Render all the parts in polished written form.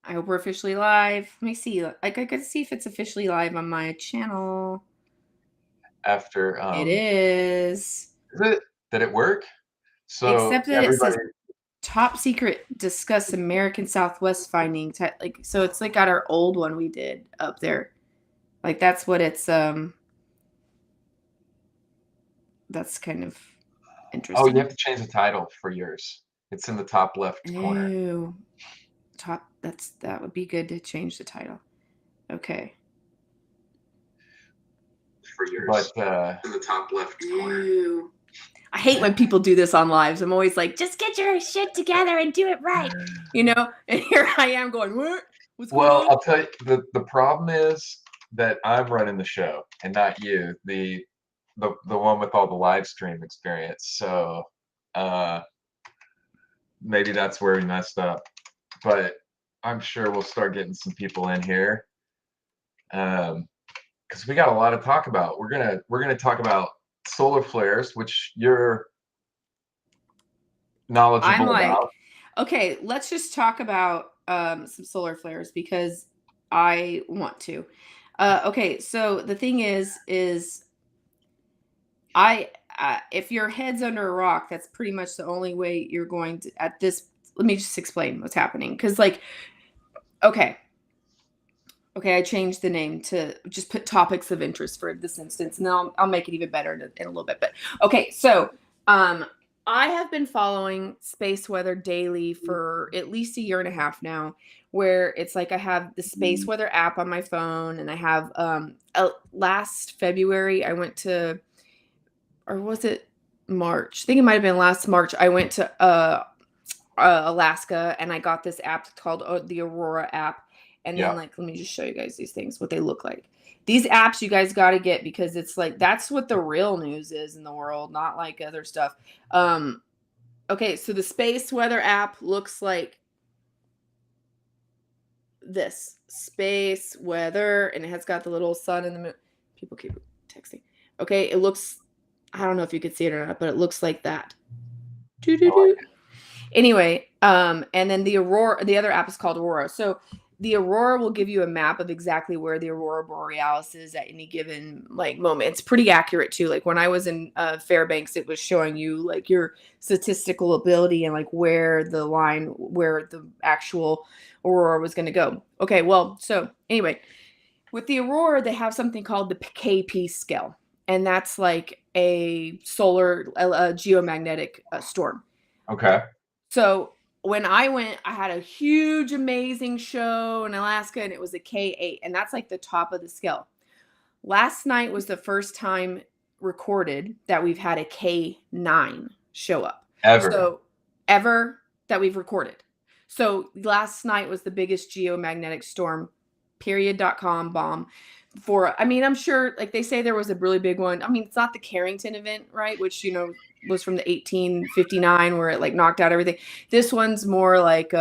I hope we're officially live. Let me see. I could see if it's officially live on my channel. After It is. is it? Did it work? So Except that it everybody, says top secret discuss American Southwest finding. Like, so it's like got our old one we did up there. Like that's what it's that's kind of oh, interesting. you have to change the title for yours. It's in the top left corner Ew. That would be good to change the title. Okay. for yours. But In the top left corner. Ew. I hate when people do this on lives. I'm always like, just get your shit together and do it right, you know. And here I am going, what? What's going on? I'll tell you, the problem is that I'm running the show and not you, the one with all the live stream experience. So maybe that's where we messed up. But I'm sure we'll start getting some people in here. Because we got a lot to talk about. We're gonna talk about solar flares, which you're knowledgeable about. Okay, let's just talk about some solar flares because I want to. Okay, so the thing is if your head's under a rock, that's pretty much the only way you're going to at this. Let me just explain what's happening because, like, okay, I changed the name to just put topics of interest for this instance, and then I'll make it even better in a little bit. But okay, so I have been following space weather daily for at least a year and a half now, where it's like I have the space weather app on my phone, and I have last February I went to, or was it March? I think it might have been last March. I went to Alaska, and I got this app called the Aurora app. And then, like, let me just show you guys these things, what they look like. These apps you guys got to get because it's like, that's what the real news is in the world, not like other stuff. Okay, so the space weather app looks like this. Space weather, and it has got the little sun in the moon. People keep texting. Okay, it looks, I don't know if you could see it or not, but it looks like that. Anyway, and then the other app is called Aurora. So the Aurora will give you a map of exactly where the Aurora Borealis is at any given like moment. It's pretty accurate too. Like when I was in Fairbanks, it was showing you like your statistical ability and like where the actual Aurora was going to go. Okay, well, so anyway, with the Aurora, they have something called the KP scale, and that's like a geomagnetic storm. Okay. So when I went, I had a huge, amazing show in Alaska, and it was a K8, and that's like the top of the scale. Last night was the first time recorded that we've had a K9 show up. Ever that we've recorded. So last night was the biggest geomagnetic storm, period.com bomb. I'm sure, like they say there was a really big one. I mean, it's not the Carrington event, right? Which, was from the 1859 where it like knocked out everything. This one's more like we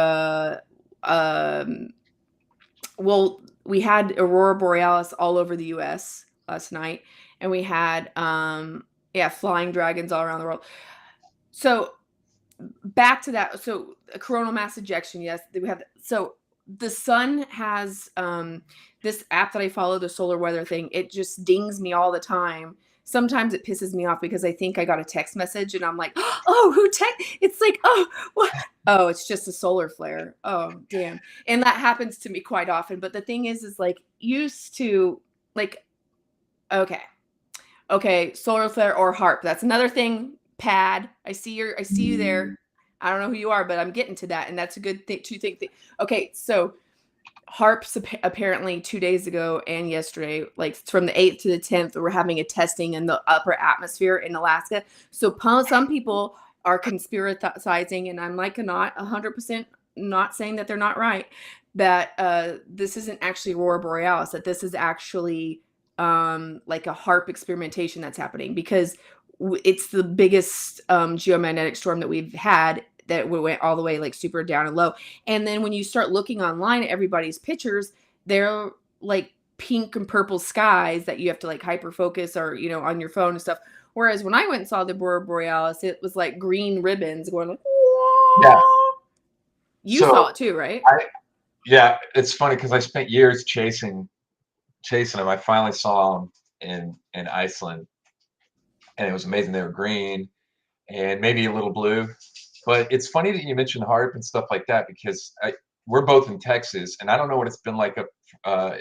had Aurora Borealis all over the US last night, and we had flying dragons all around the world. So back to that. So a coronal mass ejection, yes, we have. So the sun has this app that I follow, the solar weather thing. It just dings me all the time. Sometimes it pisses me off because I think I got a text message and I'm like, oh, who text? It's like, oh, what? Oh, it's just a solar flare. Oh, damn. And that happens to me quite often. But the thing is like used to like, okay, solar flare or HARP. That's another thing. Pad. I see you there. I don't know who you are, but I'm getting to that. And that's a good thing to think. Okay, so HARPs apparently 2 days ago and yesterday, like from the 8th to the 10th, we're having a testing in the upper atmosphere in Alaska. So some people are conspiracizing, and I'm like not 100% not saying that they're not right, that this isn't actually Aurora Borealis, that this is actually like a HARP experimentation that's happening because it's the biggest geomagnetic storm that we've had, that we went all the way like super down and low. And then when you start looking online at everybody's pictures, they're like pink and purple skies that you have to like hyper focus or, on your phone and stuff. Whereas when I went and saw the Aurora Borealis, it was like green ribbons going like, whoa. Yeah. You saw it too, right? Yeah, it's funny because I spent years chasing them. I finally saw them in Iceland, and it was amazing. They were green and maybe a little blue. But it's funny that you mentioned harp and stuff like that because we're both in Texas, and I don't know what it's been like up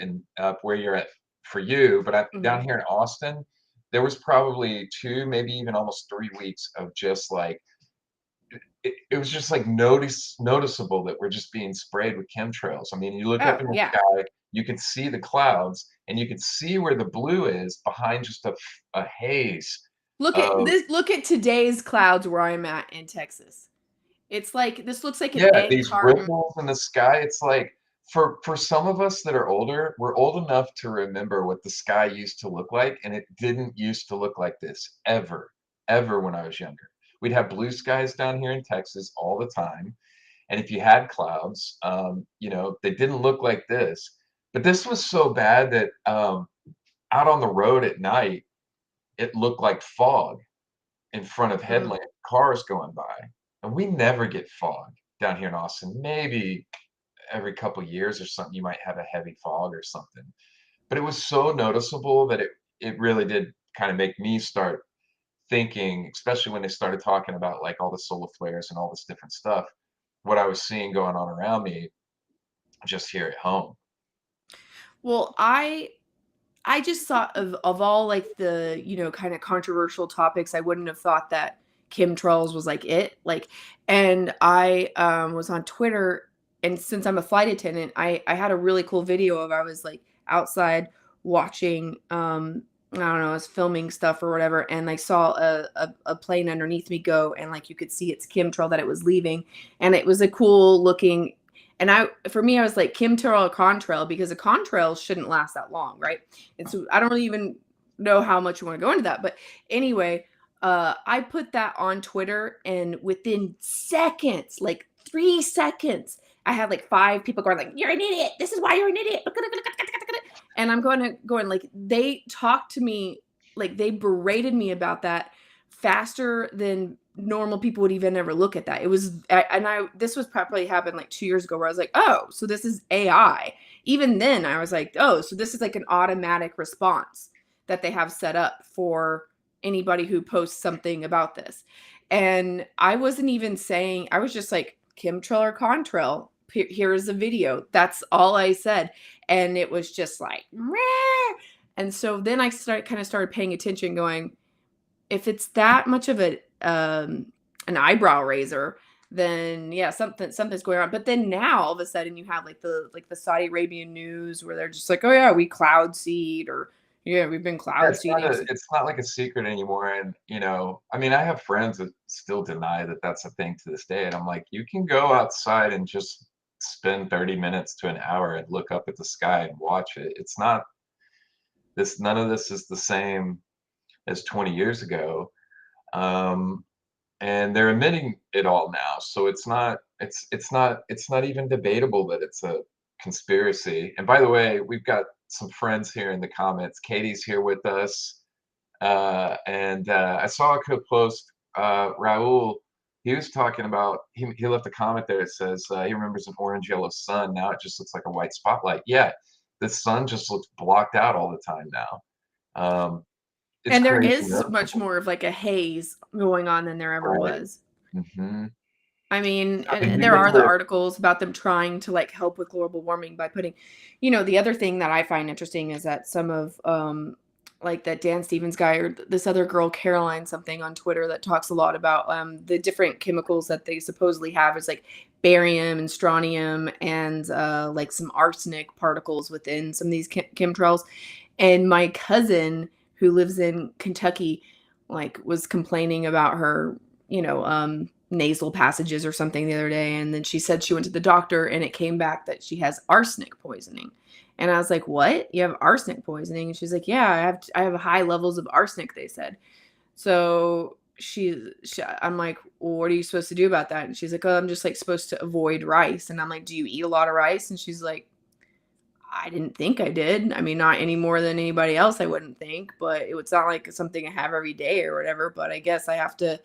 in up where you're at for you, but down Mhm. here in Austin, there was probably 2, maybe even almost 3 weeks of just like it was just like noticeable that we're just being sprayed with chemtrails. I mean, you look up Oh, in the yeah. sky, you can see the clouds, and you can see where the blue is behind just a haze of Look at today's clouds where I'm at in Texas. It's like this looks like an yeah, egg these carton. ripples in the sky. It's like for some of us that are older, we're old enough to remember what the sky used to look like, and it didn't used to look like this ever when I was younger. We'd have blue skies down here in Texas all the time. And if you had clouds, they didn't look like this. But this was so bad that out on the road at night, it looked like fog in front of Mm. headlamp cars going by. And we never get fog down here in Austin. Maybe every couple years or something, you might have a heavy fog or something. But it was so noticeable that it really did kind of make me start thinking, especially when they started talking about like all the solar flares and all this different stuff, what I was seeing going on around me just here at home. Well, I just thought of all like the, kind of controversial topics, I wouldn't have thought that chemtrails was like it. Like, and I was on Twitter, and since I'm a flight attendant, I had a really cool video of I was like outside watching I don't know, I was filming stuff or whatever, and I saw a plane underneath me go, and like you could see its chemtrail that it was leaving, and it was a cool looking. And for me, I was like chemtrail or contrail because a contrail shouldn't last that long, right? And so I don't really even know how much you want to go into that. But anyway, I put that on Twitter, and within seconds, like 3 seconds, I had like 5 people going like, "You're an idiot. This is why you're an idiot." And I'm going like they talked to me, like they berated me about that faster than normal people would even ever look at that. It was, and I this was probably happened like 2 years ago where I was like, oh, so this is AI. Even then, I was like, oh, so this is like an automatic response that they have set up for anybody who posts something about this. And I wasn't even saying, I was just like, chemtrail or contrail. Here's a video. That's all I said. And it was just like, meh. And so then I started paying attention, going, if it's that much of an eyebrow raiser, then yeah, something's going on. But then now all of a sudden you have like the Saudi Arabian news where they're just like, oh yeah, we cloud seed, or yeah, we've been Yeah, cloud seeding. it's not like a secret anymore. And I mean, I have friends that still deny that that's a thing to this day. And I'm like, you can go outside and just spend 30 minutes to an hour and look up at the sky and watch it. It's not this, none of this is the same as 20 years ago. Um, and they're admitting it all now. So it's not even debatable that it's a conspiracy. And by the way, we've got some friends here in the comments. Katie's here with us, and I saw a post. Raul, he was talking about he left a comment there that says he remembers an orange yellow sun. Now it just looks like a white spotlight. Yeah, the sun just looks blocked out all the time now. Um, it's And there crazy is much noticeable, more of like a haze going on than there ever right? was. Hmm. I mean, I mean, and you there are the remember articles about them trying to like help with global warming by putting, the other thing that I find interesting is that some of like that Dan Stevens guy or this other girl Caroline something on Twitter that talks a lot about the different chemicals that they supposedly have is like barium and strontium and like some arsenic particles within some of these chemtrails. And my cousin who lives in Kentucky like was complaining about her, nasal passages or something the other day, and then she said she went to the doctor and it came back that she has arsenic poisoning. And I was like, "What? You have arsenic poisoning?" And she's like, "Yeah, I have high levels of arsenic," they said. So I'm like, well, "What are you supposed to do about that?" And she's like, "Oh, I'm just like supposed to avoid rice." And I'm like, "Do you eat a lot of rice?" And she's like, "I didn't think I did. I mean, not any more than anybody else, I wouldn't think, but it's not like something I have every day or whatever, but I guess I have to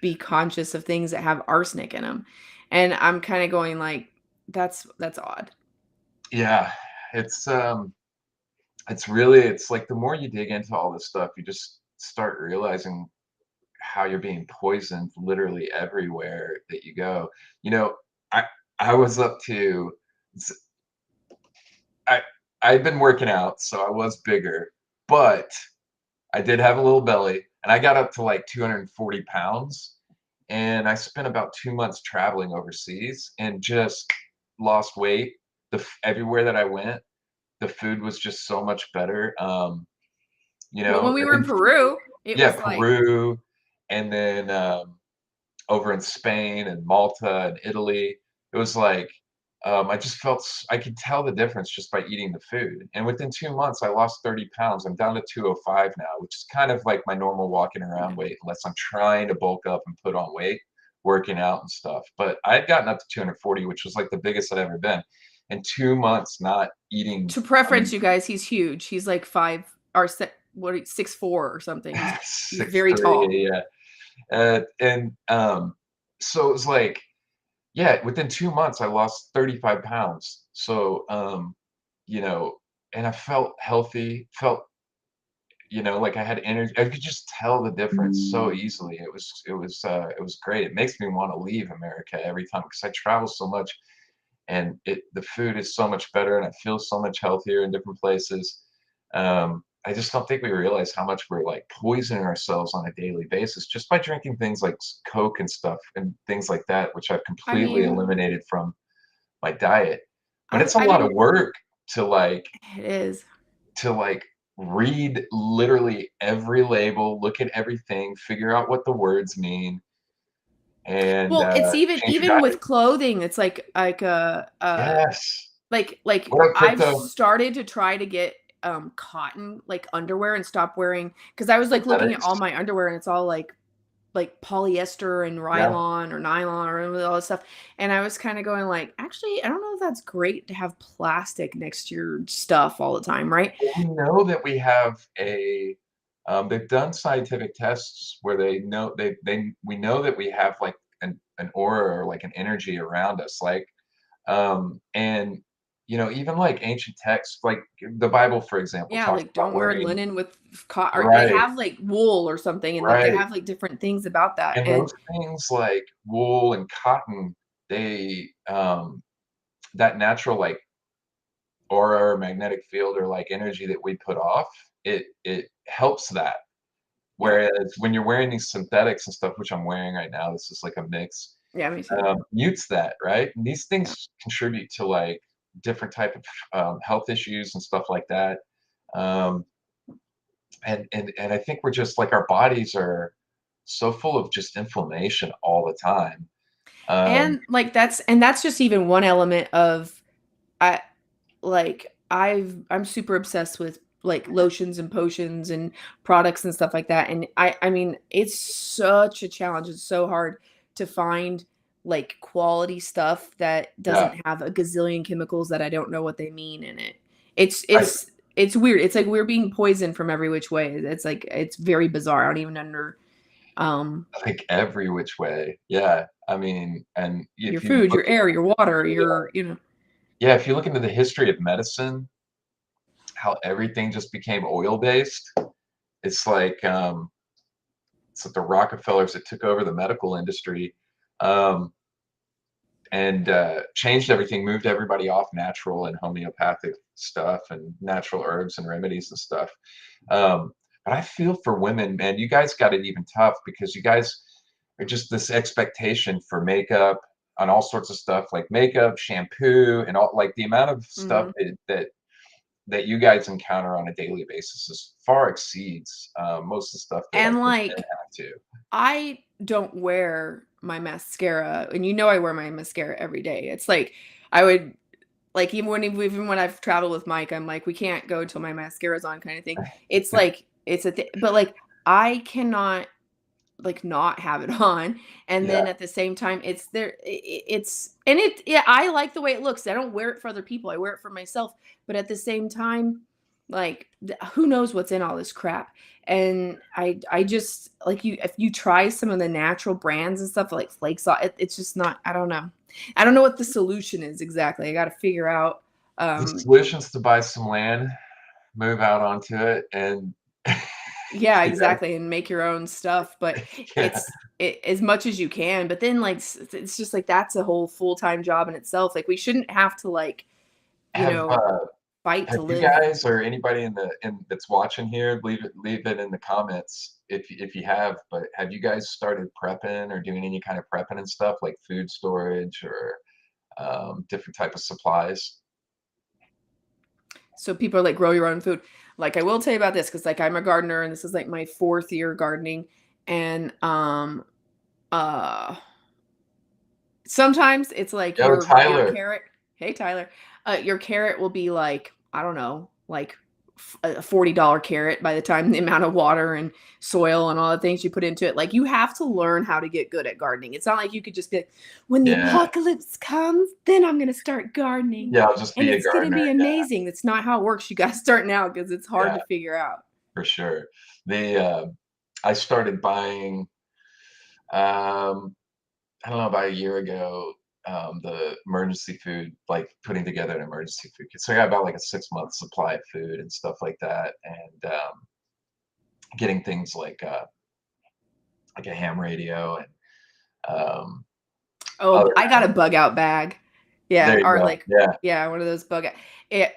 be conscious of things that have arsenic in them." And I'm kind of going like, that's odd. Yeah, it's really, it's like the more you dig into all this stuff, you just start realizing how you're being poisoned literally everywhere that you go. You know, I I was up to I I'd been working out, so I was bigger, but I did have a little belly, and I got up to like 240 pounds, and I spent about 2 months traveling overseas and just lost weight. Everywhere that I went, the food was just so much better. Well, when we were in And Peru, it yeah, was like, Peru, and then over in Spain and Malta and Italy. It was like I just felt I could tell the difference just by eating the food. And within 2 months, I lost 30 pounds. I'm down to 205 now, which is kind of like my normal walking around weight, unless I'm trying to bulk up and put on weight, working out and stuff. But I had gotten up to 240, which was like the biggest I'd ever been. In 2 months, not eating. to I preference, mean, you guys, he's huge. He's like 6'4" or something. He's six very tall. three, yeah. And so it was like, yeah, within 2 months, I lost 35 pounds. So, you know, and I felt healthy, felt, like I had energy. I could just tell the difference so easily. It was great. It makes me want to leave America every time because I travel so much, and the food is so much better, and I feel so much healthier in different places. I just don't think we realize how much we're like poisoning ourselves on a daily basis just by drinking things like Coke and stuff and things like that, which I've I completely mean, eliminated from my diet. But I it's a I lot of didn't. work to like It is. to like read literally every label, look at everything, figure out what the words mean, and Well, it's even change your even diet. with clothing. It's like Yes. like What up, I've crypto? started to try to get cotton like underwear and stop wearing, because I was like looking at all Synthetics. my underwear and it's all like polyester and Yeah. nylon or nylon or all this stuff. And I was kind of going like, actually, I don't know if that's great to have plastic next to your stuff all the time, right? Well, we know that we have they've done scientific tests where we know that we have like an aura or like an energy around us, like and even like ancient texts, like the Bible, for example, Yeah, talks like about don't wear wearing. linen with cotton, or they Right, have like wool or something, and like they right. have like different things about that. And And those things like wool and cotton, they that natural like aura or magnetic field or like energy that we put off, it helps that. yeah, Whereas when you're wearing these synthetics and stuff, which I'm wearing right now, this is like a mix, yeah, me too. mutes that, right? And these Yeah. things contribute to like different type of health issues and stuff like that. Um, and I think we're just like our bodies are so full of just inflammation all the time. Um, And like that's just even one element of, I I'm super obsessed with like lotions and potions and products and stuff like that. And I mean, it's such a challenge. It's so hard to find like quality stuff that yeah, doesn't have a gazillion chemicals that I don't know what they mean in it. It's I it's it's weird. It's like we're being poisoned from every which way. It's like it's very bizarre. I don't even um think every which way. Yeah, I mean, and your if you food, look your air, your water, at your yeah, if you look into the history of medicine, how everything just became oil based. It's like the Rockefellers that took over the medical industry, um, and changed everything, moved everybody off natural and homeopathic stuff and natural herbs and remedies and stuff. But I feel for women, man, you guys got it even tough because you guys are just this expectation for makeup and all sorts of stuff like makeup, shampoo, and all like the amount of stuff mhm. that you guys encounter on a daily basis is far exceeds most of the stuff that I And think men like have to. I don't wear my mascara, and I wear my mascara every day. It's like I would like even when I've traveled with Mike, I'm like, we can't go until my mascara's on, kind of thing. It's like it's but like I cannot like not have it on, and Yeah, then at the same time it's there, it's and it yeah, I like the way it looks. I don't wear it for other people, I wear it for myself. But at the same time, like who knows what's in all this crap. And I just like, you if you try some of the natural brands and stuff like flake salt, it's just not, I don't know what the solution is exactly. I got to figure out The Um, solution's to buy some land, move out onto it, and yeah, you know, exactly, and make your own stuff, but yeah, as much as you can, but then, like, it's just, like, that's a whole full-time job in itself, like, we shouldn't have to, like, you have know, fight have to you live. guys or anybody in that's watching here, leave it in the comments if you have, but have you guys started prepping or doing any kind of prepping and stuff like food storage or different type of supplies? So people are like, grow your own food. Like, I will tell you about this because, like, I'm a gardener and this is like my 4th year gardening. And uh sometimes it's like Yo, your Tyler. carrot. Hey Tyler, your carrot will be like, I don't know, like a $40 carrot by the time the amount of water and soil and all the things you put into it. Like, you have to learn how to get good at gardening. It's not like you could just be like, when the Yeah, apocalypse comes, then I'm gonna start gardening yeah, I'll just and be a it's gonna gardener. be amazing. That's not how it works. You gotta start now because it's hard Yeah, to figure out. for sure. The I started buying I don't know, about a year ago, the emergency food, like putting together an emergency food kit. So I got about like a 6 month supply of food and stuff like that, and getting things like a ham radio and Oh, other I got a bug out bag. Yeah, there you or go. like, Yeah, yeah, one of those bug out.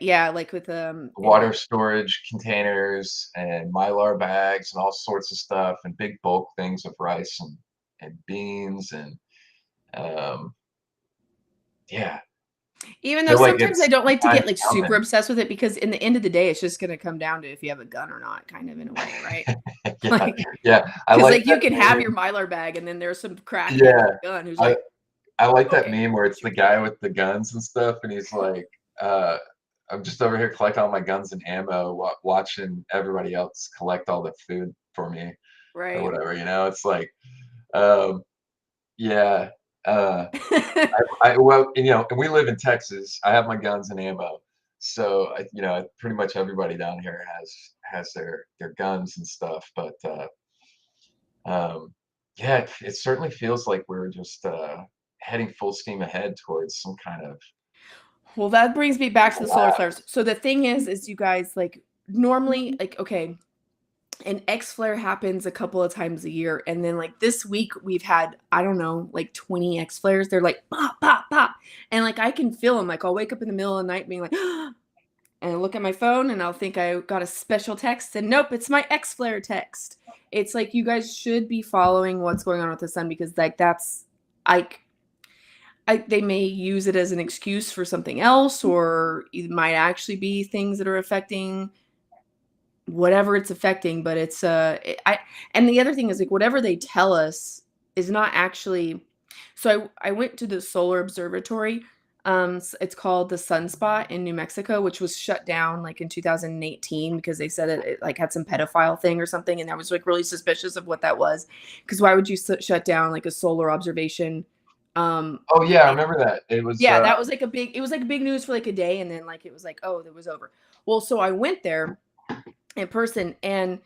Yeah, like with water storage containers and Mylar bags and all sorts of stuff and big bulk things of rice and beans and um, yeah, even though feel like sometimes I it's don't the like to get time's like super coming. obsessed with it because in the end of the day, it's just gonna come down to if you have a gun or not, kind of in a way, right? Yeah, Like, yeah. I because like like you that can have your meme. Mylar bag and then there's some crackhead with Yeah, a gun who's I like, I like that okay, meme where it's the guy with the guns and stuff, and he's like, uh, "I'm just over here collecting all my guns and ammo, watching everybody else collect all the food for me or right. whatever." You know, it's like, um, yeah. Uh, well, and we live in Texas. I have my guns and ammo, so pretty much everybody down here has their guns and stuff. But um, yeah, it certainly feels like we're just heading full steam ahead towards some kind of Well, that brings me back to the solar collapse. flares. So the thing is you guys like normally like okay, an X flare happens a couple of times a year, and then like this week we've had I don't know like 20 X flares. They're like pop pop pop, and like I can feel them. Like I'll wake up in the middle of the night being like, and I look at my phone and I'll think I got a special text, and nope, it's my X flare text. It's like you guys should be following what's going on with the sun because like that's like they may use it as an excuse for something else, or it might actually be things that are affecting whatever it's affecting. But it's I and the other thing is like whatever they tell us is not actually. So I went to the solar observatory. It's called the Sunspot in New Mexico, which was shut down like in 2018 because they said it like had some pedophile thing or something, and I was like really suspicious of what that was. Because why would you shut down like a solar observation? Oh yeah, I remember that. It was Yeah, that was like a big it was like big news for like a day, and then like it was like, "Oh, it was over." Well, so I went there in person, and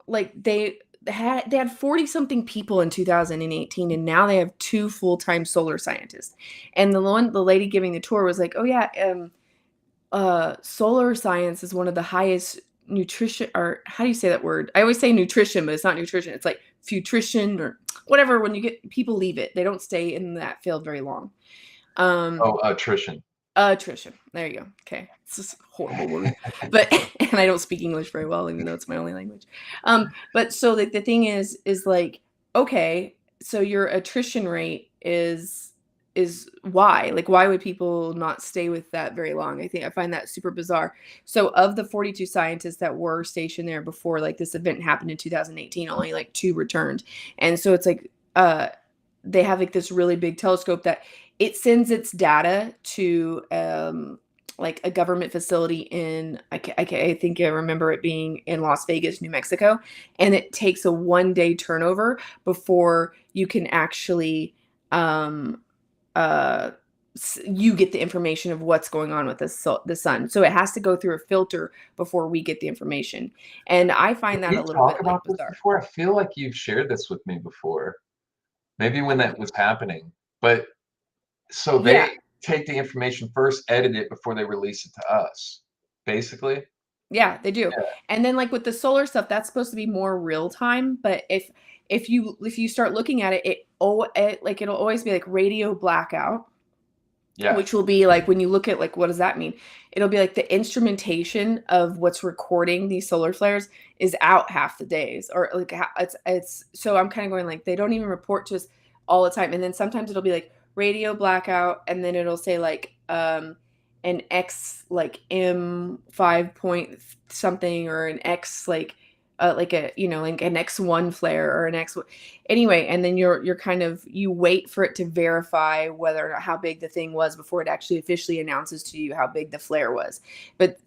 like they had 40 something people in 2018, and now they have 2 full-time solar scientists. And the lady giving the tour was like, "Oh yeah, solar science is one of the highest nutrition or how do you say that word? I always say nutrition, but it's not nutrition. It's like futrition or whatever. When you get people leave it, they don't stay in that field very long. Um, attrition. Attrition. There you go. Okay. It's just a horrible word. But and I don't speak English very well, even though it's my only language. But so like the thing is like, okay, so your attrition rate is why? Like why would people not stay with that very long? I find that super bizarre. So of the 42 scientists that were stationed there before like this event happened in 2018, only like 2 returned. And so it's like they have like this really big telescope that it sends its data to like a government facility in I think I remember it being in Las Vegas, New Mexico, and it takes a 1-day turnover before you can actually um, uh, you get the information of what's going on with the sun. So it has to go through a filter before we get the information, and I Did find that we a little talk bit like about this bizarre. before? I feel like you've shared this with me before. Maybe when that was happening. But so they Yeah. take the information first, edit it before they release it to us, basically. Yeah, they do. Yeah. And then like with the solar stuff, that's supposed to be more real time. But if you start looking at it, like it'll always be like radio blackout, Yeah. which will be like when you look at like what does that mean? It'll be like the instrumentation of what's recording these solar flares is out half the days, or like it's so I'm kind of going like they don't even report to us all the time, and then sometimes it'll be like radio blackout, and then it'll say like an X like M5 point something, or an X like a like an X1 flare or an X anyway, and then you're kind of you wait for it to verify whether or not how big the thing was before it actually officially announces to you how big the flare was. But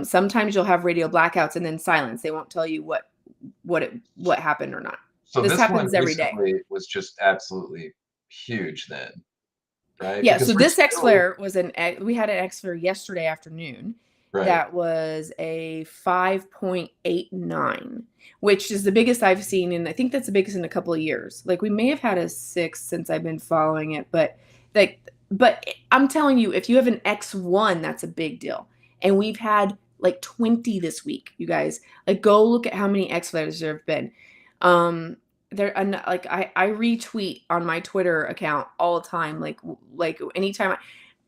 sometimes you'll have radio blackouts and then silence. They won't tell you what happened or not. So This this one happens every day. recently was just absolutely huge then, right? Yeah, Because so we're this X still flare was we had an X flare yesterday afternoon. right. That was a 5.89, which is the biggest I've seen, and I think that's the biggest in a couple of years. Like we may have had a 6 since I've been following it, but I'm telling you, if you have an X1, that's a big deal. And we've had like 20 this week, you guys. Like go look at how many X flares there have been. There like I retweet on my Twitter account all the time, like anytime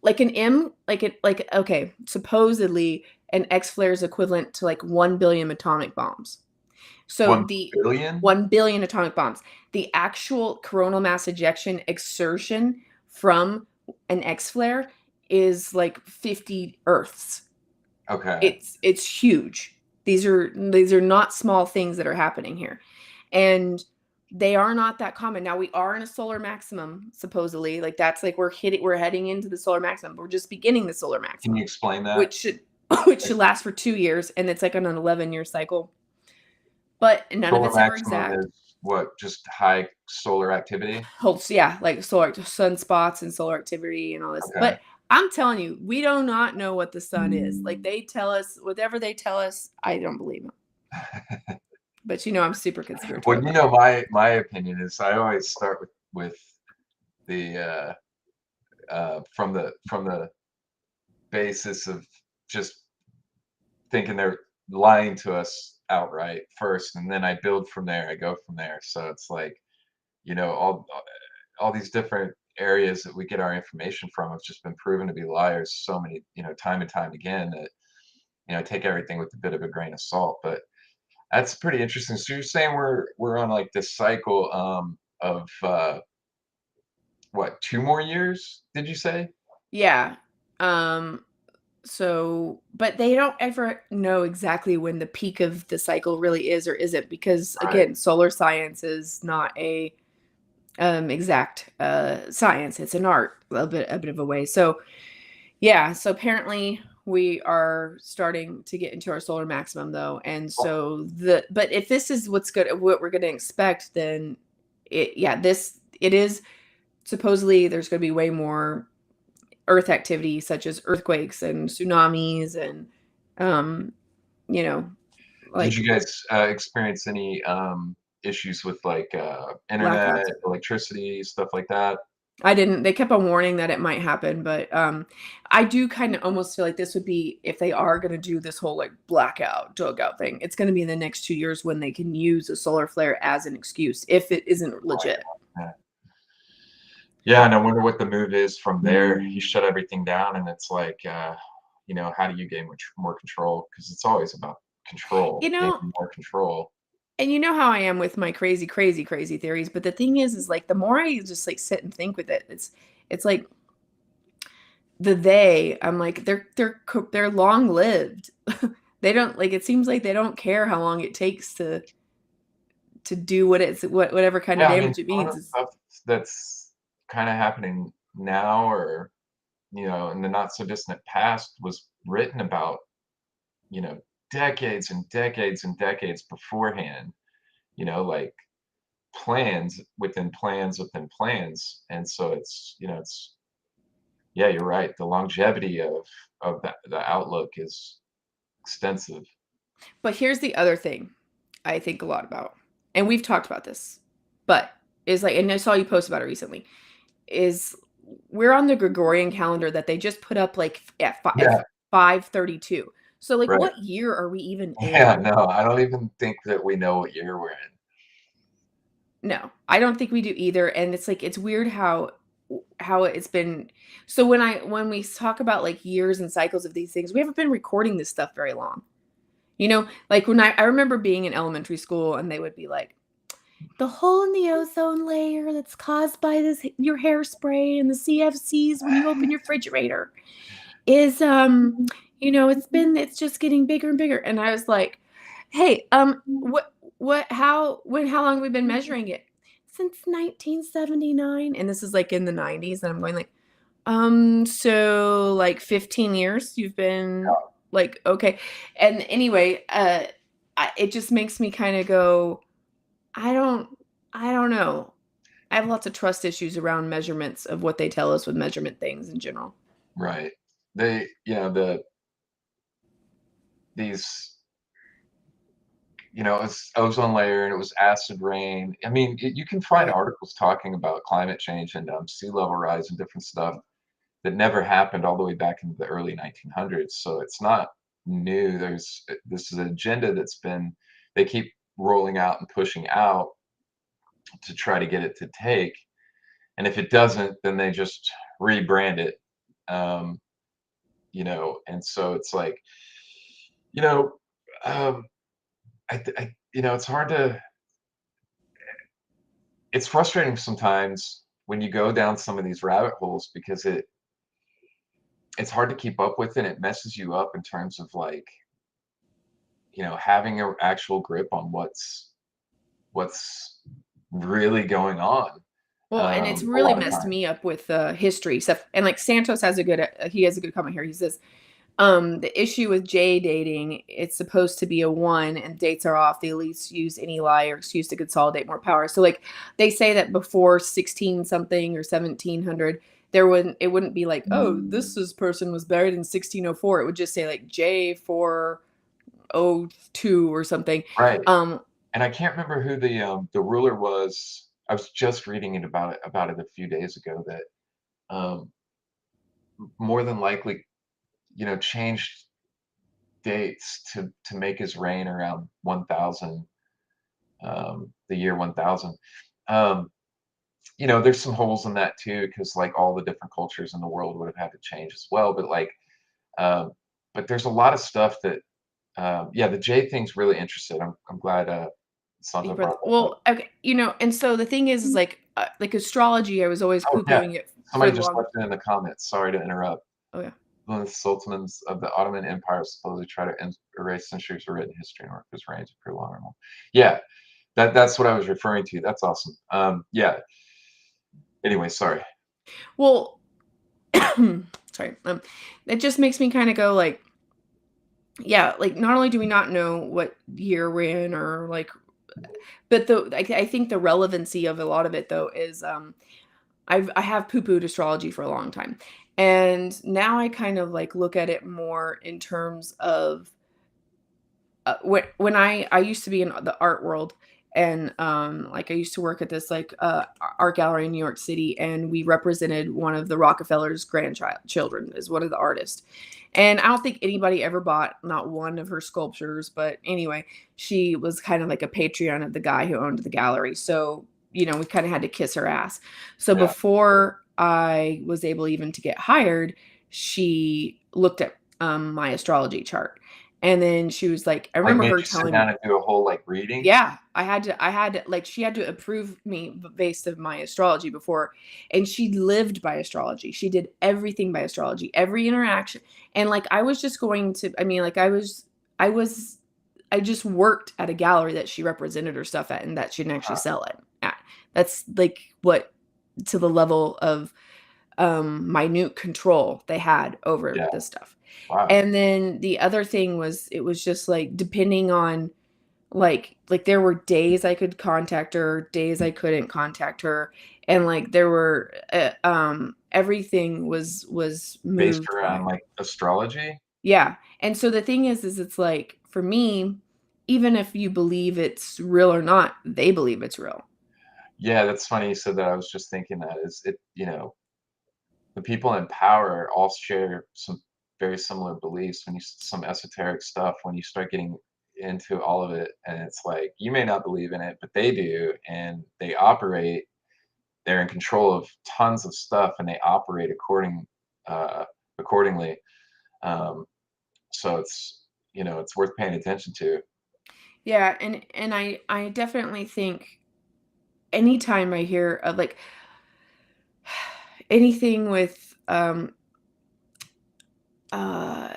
like an M, okay, supposedly an X flare is equivalent to like 1 billion atomic bombs. So 1 billion? 1 billion atomic bombs. The actual coronal mass ejection exertion from an X flare is like 50 Earths. Okay. It's huge. These are not small things that are happening here. And they are not that common. Now we are in a solar maximum, supposedly. Like that's like we're heading into the solar maximum. We're just beginning the solar maximum. Can you explain that? Which should last for 2 years, and it's like on an 11-year cycle. But none solar of it's ever maximum exact. is what? Just high solar activity? Holds, yeah, like solar sunspots and solar activity and all this. Okay. But I'm telling you, we do not know what the sun is. Like they tell us whatever they tell us, I don't believe them. But I'm super conspiratorial. Well, my opinion is I always start with the from the basis of just thinking they're lying to us outright first, and then I build from there. I go from there. So it's like, all these different areas that we get our information from have just been proven to be liars so many, time and time again that, take everything with a bit of a grain of salt. But that's pretty interesting. So you're saying we're on like this cycle of what, 2 more years, did you say? Yeah. So, but they don't ever know exactly when the peak of the cycle really is or isn't, because again, solar science is not a exact science. It's an art, a bit of a way. So yeah, so apparently we are starting to get into our solar maximum though. And so but if this is what we're going to expect, then it is supposedly there's going to be way more Earth activity, such as earthquakes and tsunamis and, like. Did you guys experience any issues with like internet, Blackouts. electricity, stuff like that? I didn't. They kept on warning that it might happen, but I do kind of almost feel like this would be, if they are going to do this whole like blackout, dugout thing, it's going to be in the next 2 years when they can use a solar flare as an excuse if it isn't legit. Yeah, and I wonder what the move is from there. You shut everything down, and it's like, how do you gain more control? Because it's always about control, gaining more control. And you know how I am with my crazy theories. But the thing is like the more I just like sit and think with it, it's like I'm like they're long lived. They don't like, it seems like they don't care how long it takes to do whatever kind of damage it means. Stuff that's kind of happening now, or in the not so distant past, was written about decades and decades and decades beforehand, like plans within plans within plans. And so it's yeah, you're right, the longevity of the outlook is extensive. But here's the other thing I think a lot about, and we've talked about this, but is like, and I saw you post about it recently, is we're on the Gregorian calendar that they just put up like at Yeah, 532. So like right. what year are we even Yeah, in? no, I don't even think that we know what year we're in. No, I don't think we do either. And it's like it's weird how it's been. So when we talk about like years and cycles of these things, we haven't been recording this stuff very long. You know, like when I remember being in elementary school and they would be like, the hole in the ozone layer that's caused by this your hairspray and the CFCs when you open your refrigerator is it's just getting bigger and bigger. And I was like, hey, how long have we been measuring it? Since 1979. And this is like in the 90s. And I'm going like, so like 15 years you've been like, okay. And anyway, it just makes me kind of go, I don't, I don't know. I have lots of trust issues around measurements of what they tell us with measurement things in general. Right. These, it's ozone layer and it was acid rain. I mean, you can Oh find yeah. articles talking about climate change and sea level rise and different stuff that never happened all the way back into the early 1900s. So it's not new. This is an agenda they keep rolling out and pushing out to try to get it to take. And if it doesn't, then they just rebrand it. Um, and so it's like, you know, um, it's hard to, it's frustrating sometimes when you go down some of these rabbit holes because it's hard to keep up with it. It messes you up in terms of like, having an actual grip on what's really going on Well, and it's a really lot of messed times. me up with history stuff. And like Santos has he has a good comment here. He says, the issue with J dating, it's supposed to be a one and dates are off. The elites use any lie or excuse to consolidate more power. So like they say that before 16 something or 1700, it wouldn't be like, oh, person was buried in 1604. It would just say like J402 or something. Right. Um, And I can't remember who the ruler was. I was just reading about it a few days ago that um, more than likely, changed dates to make his reign around 1000, the year 1000. Um, there's some holes in that too, because like all the different cultures in the world would have had to change as well. But like, um, but there's a lot of stuff that, yeah, the J thing's really interesting. I'm glad you Santa brought brought that up. well, okay, and so the thing is like astrology, I was always Oh yeah, poo-pooing it for somebody the just long. left it in the comments. Sorry to interrupt. Oh yeah. The sultans of the Ottoman Empire supposedly try to erase centuries of written history in order for his reign to prolong. Yeah, that's what I was referring to. That's awesome. Yeah. Anyway, sorry. Well, sorry. It just makes me kind of go like, yeah, like not only do we not know what year we're in or like, but I think the relevancy of a lot of it though is I have poo-pooed astrology for a long time. And now I kind of like look at it more in terms of when I used to be in the art world and like I used to work at this like art gallery in New York City and we represented one of the Rockefeller's grandchildren as one of the artists. And I don't think anybody ever bought not one of her sculptures, but anyway, she was kind of like a Patreon of the guy who owned the gallery. So, we kind of had to kiss her ass. So Yeah. before I was able even to get hired, she looked at my astrology chart. And then she was like, I Like remember made her you sit telling me, down and do a whole like reading. yeah, like, she had to approve me based of my astrology before. And she lived by astrology. She did everything by astrology, every interaction. And like, I was just going to, I mean, like, I just worked at a gallery that she represented her stuff at and that she didn't actually sell it at. That's like what, to the level of minute control they had over Yeah. this stuff. Wow. And then the other thing was it was just like depending on like there were days I could contact her, days I couldn't contact her, and like there were everything was Based moved around by. like astrology. Yeah. And so the thing is it's like for me, even if you believe it's real or not, they believe it's real. Yeah, that's funny you said that. I was just thinking that is it, the people in power all share some very similar beliefs. When you some esoteric stuff, when you start getting into all of it, and it's like you may not believe in it, but they do, and they operate. They're in control of tons of stuff, and they operate uh, accordingly. Um, so it's it's worth paying attention to. Yeah, and I definitely think anytime I hear of like anything with uh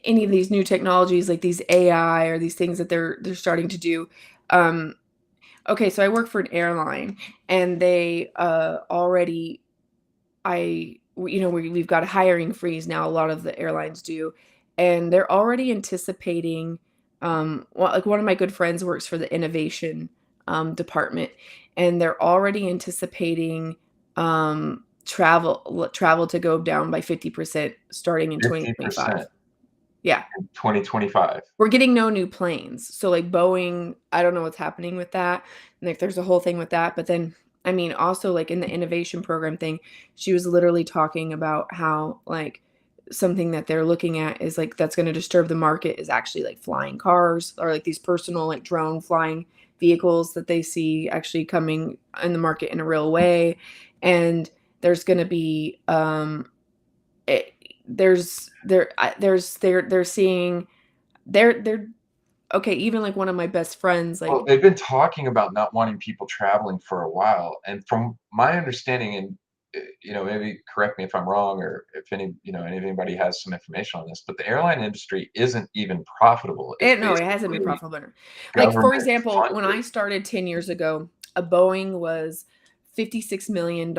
any of these new technologies like these AI or these things that they're starting to do. um okay, so I work for an airline, and they already we've got a hiring freeze now, a lot of the airlines do, and they're already anticipating, well, like one of my good friends works for the innovation department, and they're already anticipating travel to go down by 50% starting in 2025. 50% Yeah. in 2025. We're getting no new planes. So, like, Boeing, I don't know what's happening with that. Like, there's a whole thing with that. But then, I mean, also, like, in the innovation program thing, she was literally talking about how, like, something that they're looking at is like that's going to disturb the market is actually like flying cars or like these personal, like, drone flying vehicles that they see actually coming in the market in a real way. And there's going to be, it, they're seeing, they're okay, even, like, one of my best friends, Well, like, they've been talking about not wanting people traveling for a while, and from my understanding, and maybe correct me if I'm wrong, or if anybody has some information on this, but the airline industry isn't even profitable. It's no, it hasn't been basically profitable. Like, for government example, when I funded, started 10 years ago, a Boeing was $56 million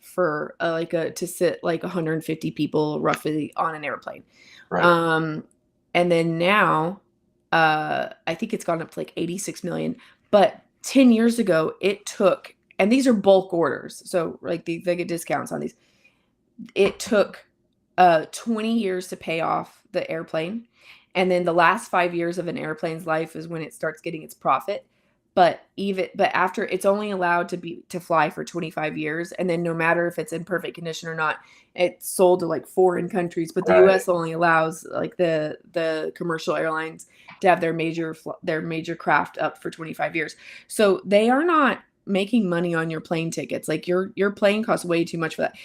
for, like, a to sit, like, 150 people roughly on an airplane. right? Um, and then now, I think it's gone up to, like, 86 million, but 10 years ago, it took, and these are bulk orders, so, like, they get discounts on these. It took 20 years to pay off the airplane. And then the last 5 years of an airplane's life is when it starts getting its profit. But after, it's only allowed to fly for 25 years. And then no matter if it's in perfect condition or not, it's sold to like foreign countries. But the Right. US only allows like the commercial airlines to have their major craft up for 25 years. So they are not making money on your plane tickets. Like your plane costs way too much for that.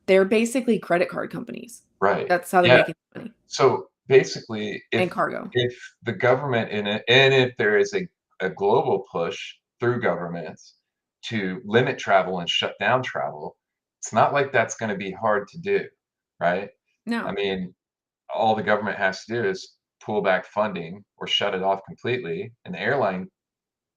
They're basically credit card companies. Right. That's how they're Yeah. making money. So basically, And cargo. if the government in it, and if there is a global push through governments to limit travel and shut down travel, it's not like that's going to be hard to do, right? I No. mean, all the government has to do is pull back funding or shut it off completely, and the airline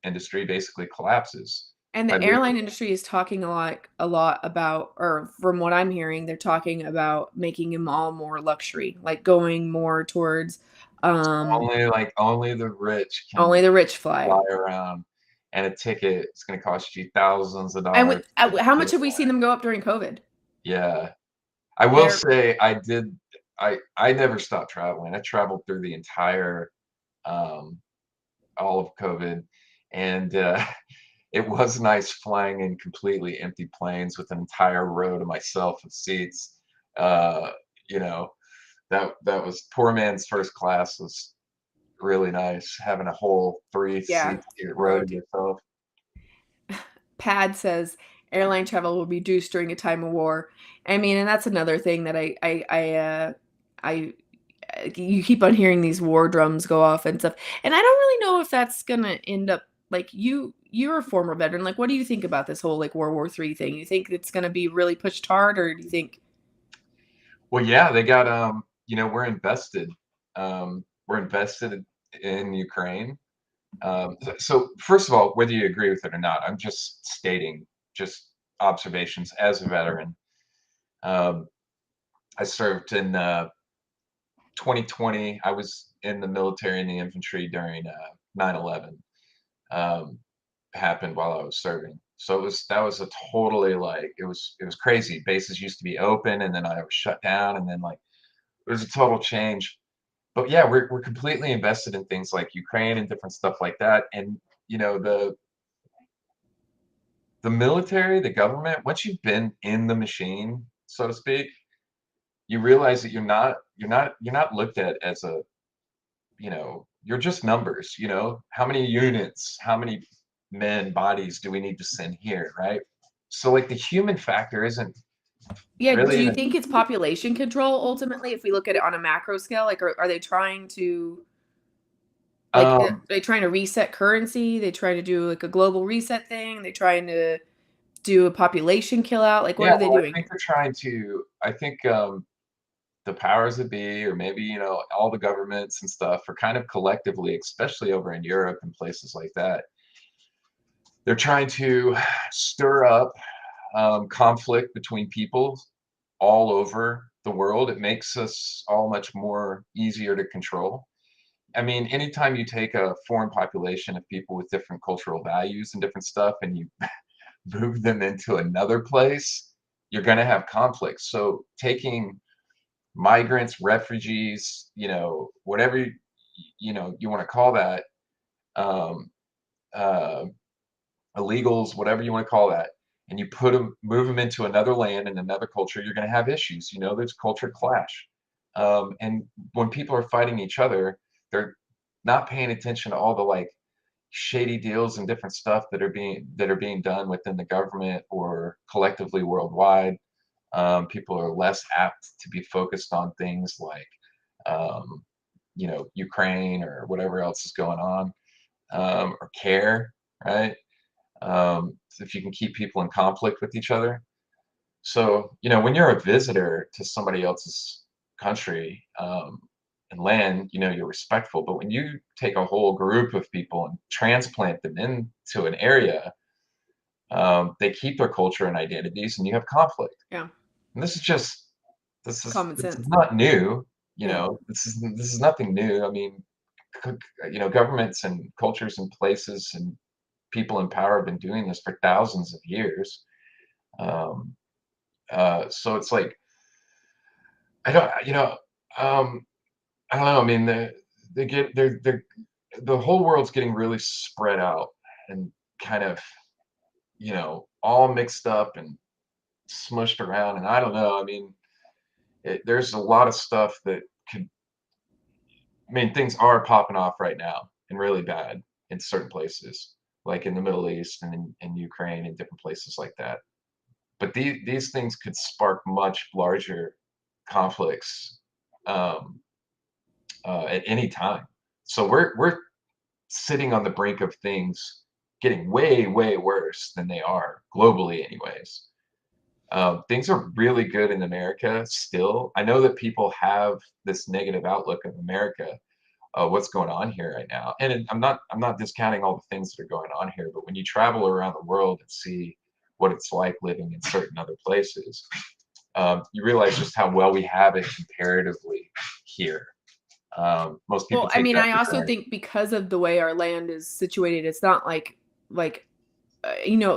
industry basically collapses And by the losing. airline industry is talking a lot about, or from what I'm hearing, they're talking about making them all more luxury, like going more towards Only the rich can only the rich fly. fly around, and a ticket is going to cost you thousands of And dollars to how get much have we seen one. them go up during COVID? Yeah, I will They're say I did. I never stopped traveling. I traveled through the entire um, all of COVID, and it was nice flying in completely empty planes with an entire row to myself of seats. Uh, you know, that was poor man's first class was really nice, having a whole three yeah. seat row to Road. yourself. Pad says airline travel will be reduced during a time of war. I mean, and that's another thing that I you keep on hearing these war drums go off and stuff. And I don't really know if that's gonna end up like you're a former veteran. Like, what do you think about this whole like World War III thing? You think it's gonna be really pushed hard, or do you think Well, yeah, they got we're invested in Ukraine. So first of all, whether you agree with it or not, I'm just stating just observations as a veteran. Um, I served in 2020. I was in the military and the infantry during 9/11. Um, happened while I was serving. So that was a totally like it was crazy. Bases used to be open, and then I was shut down, and then like it was a total change. But yeah, we're completely invested in things like Ukraine and different stuff like that. And you know, the military, the government, once you've been in the machine so to speak, you realize that you're not looked at as a, you're just numbers, how many units, how many men bodies do we need to send here, right? So like the human factor isn't Yeah, do really you even think it's population control ultimately if we look at it on a macro scale? Like are they trying to like um they trying to reset currency? They trying to do like a global reset thing? They trying to do a population kill out? Like what yeah, are they well, I doing think here? they're trying to, I think the powers that be, or maybe, all the governments and stuff are kind of collectively, especially over in Europe and places like that, they're trying to stir up conflict between people all over the world. It makes us all much more easier to control. I mean, anytime you take a foreign population of people with different cultural values and different stuff and you move them into another place, you're going to have conflicts. So taking migrants, refugees, whatever you want to call that, um, uh, illegals, whatever you want to call that, and you move them into another land and another culture, you're going to have issues. There's culture clash, and when people are fighting each other, they're not paying attention to all the like shady deals and different stuff that are being done within the government or collectively worldwide. People are less apt to be focused on things like, um, Ukraine or whatever else is going on, or care, right? If you can keep people in conflict with each other. So, when you're a visitor to somebody else's country, and land, you're respectful. But when you take a whole group of people and transplant them into an area, they keep their culture and identities, and you have conflict. Yeah. And this is just Common this is sense. not new. Yeah. This is nothing new. I mean, governments and cultures and places and people in power have been doing this for thousands of years. Um, so it's like I don't, um, I don't know. I mean, they get they're the whole world's getting really spread out and kind of all mixed up and smushed around. And I don't know. I mean, there's a lot of stuff that could. I mean, things are popping off right now and really bad in certain places, like in the Middle East and in Ukraine and different places like that. But these things could spark much larger conflicts, um, at any time. So we're sitting on the brink of things getting way way worse than they are globally, anyways. Things are really good in America still. I know that people have this negative outlook of America, what's going on here right now. And I'm not discounting all the things that are going on here, but when you travel around the world and see what it's like living in certain other places, you realize just how well we have it comparatively here. Most people Well, I take mean, that I for also granted. think because of the way our land is situated, it's not like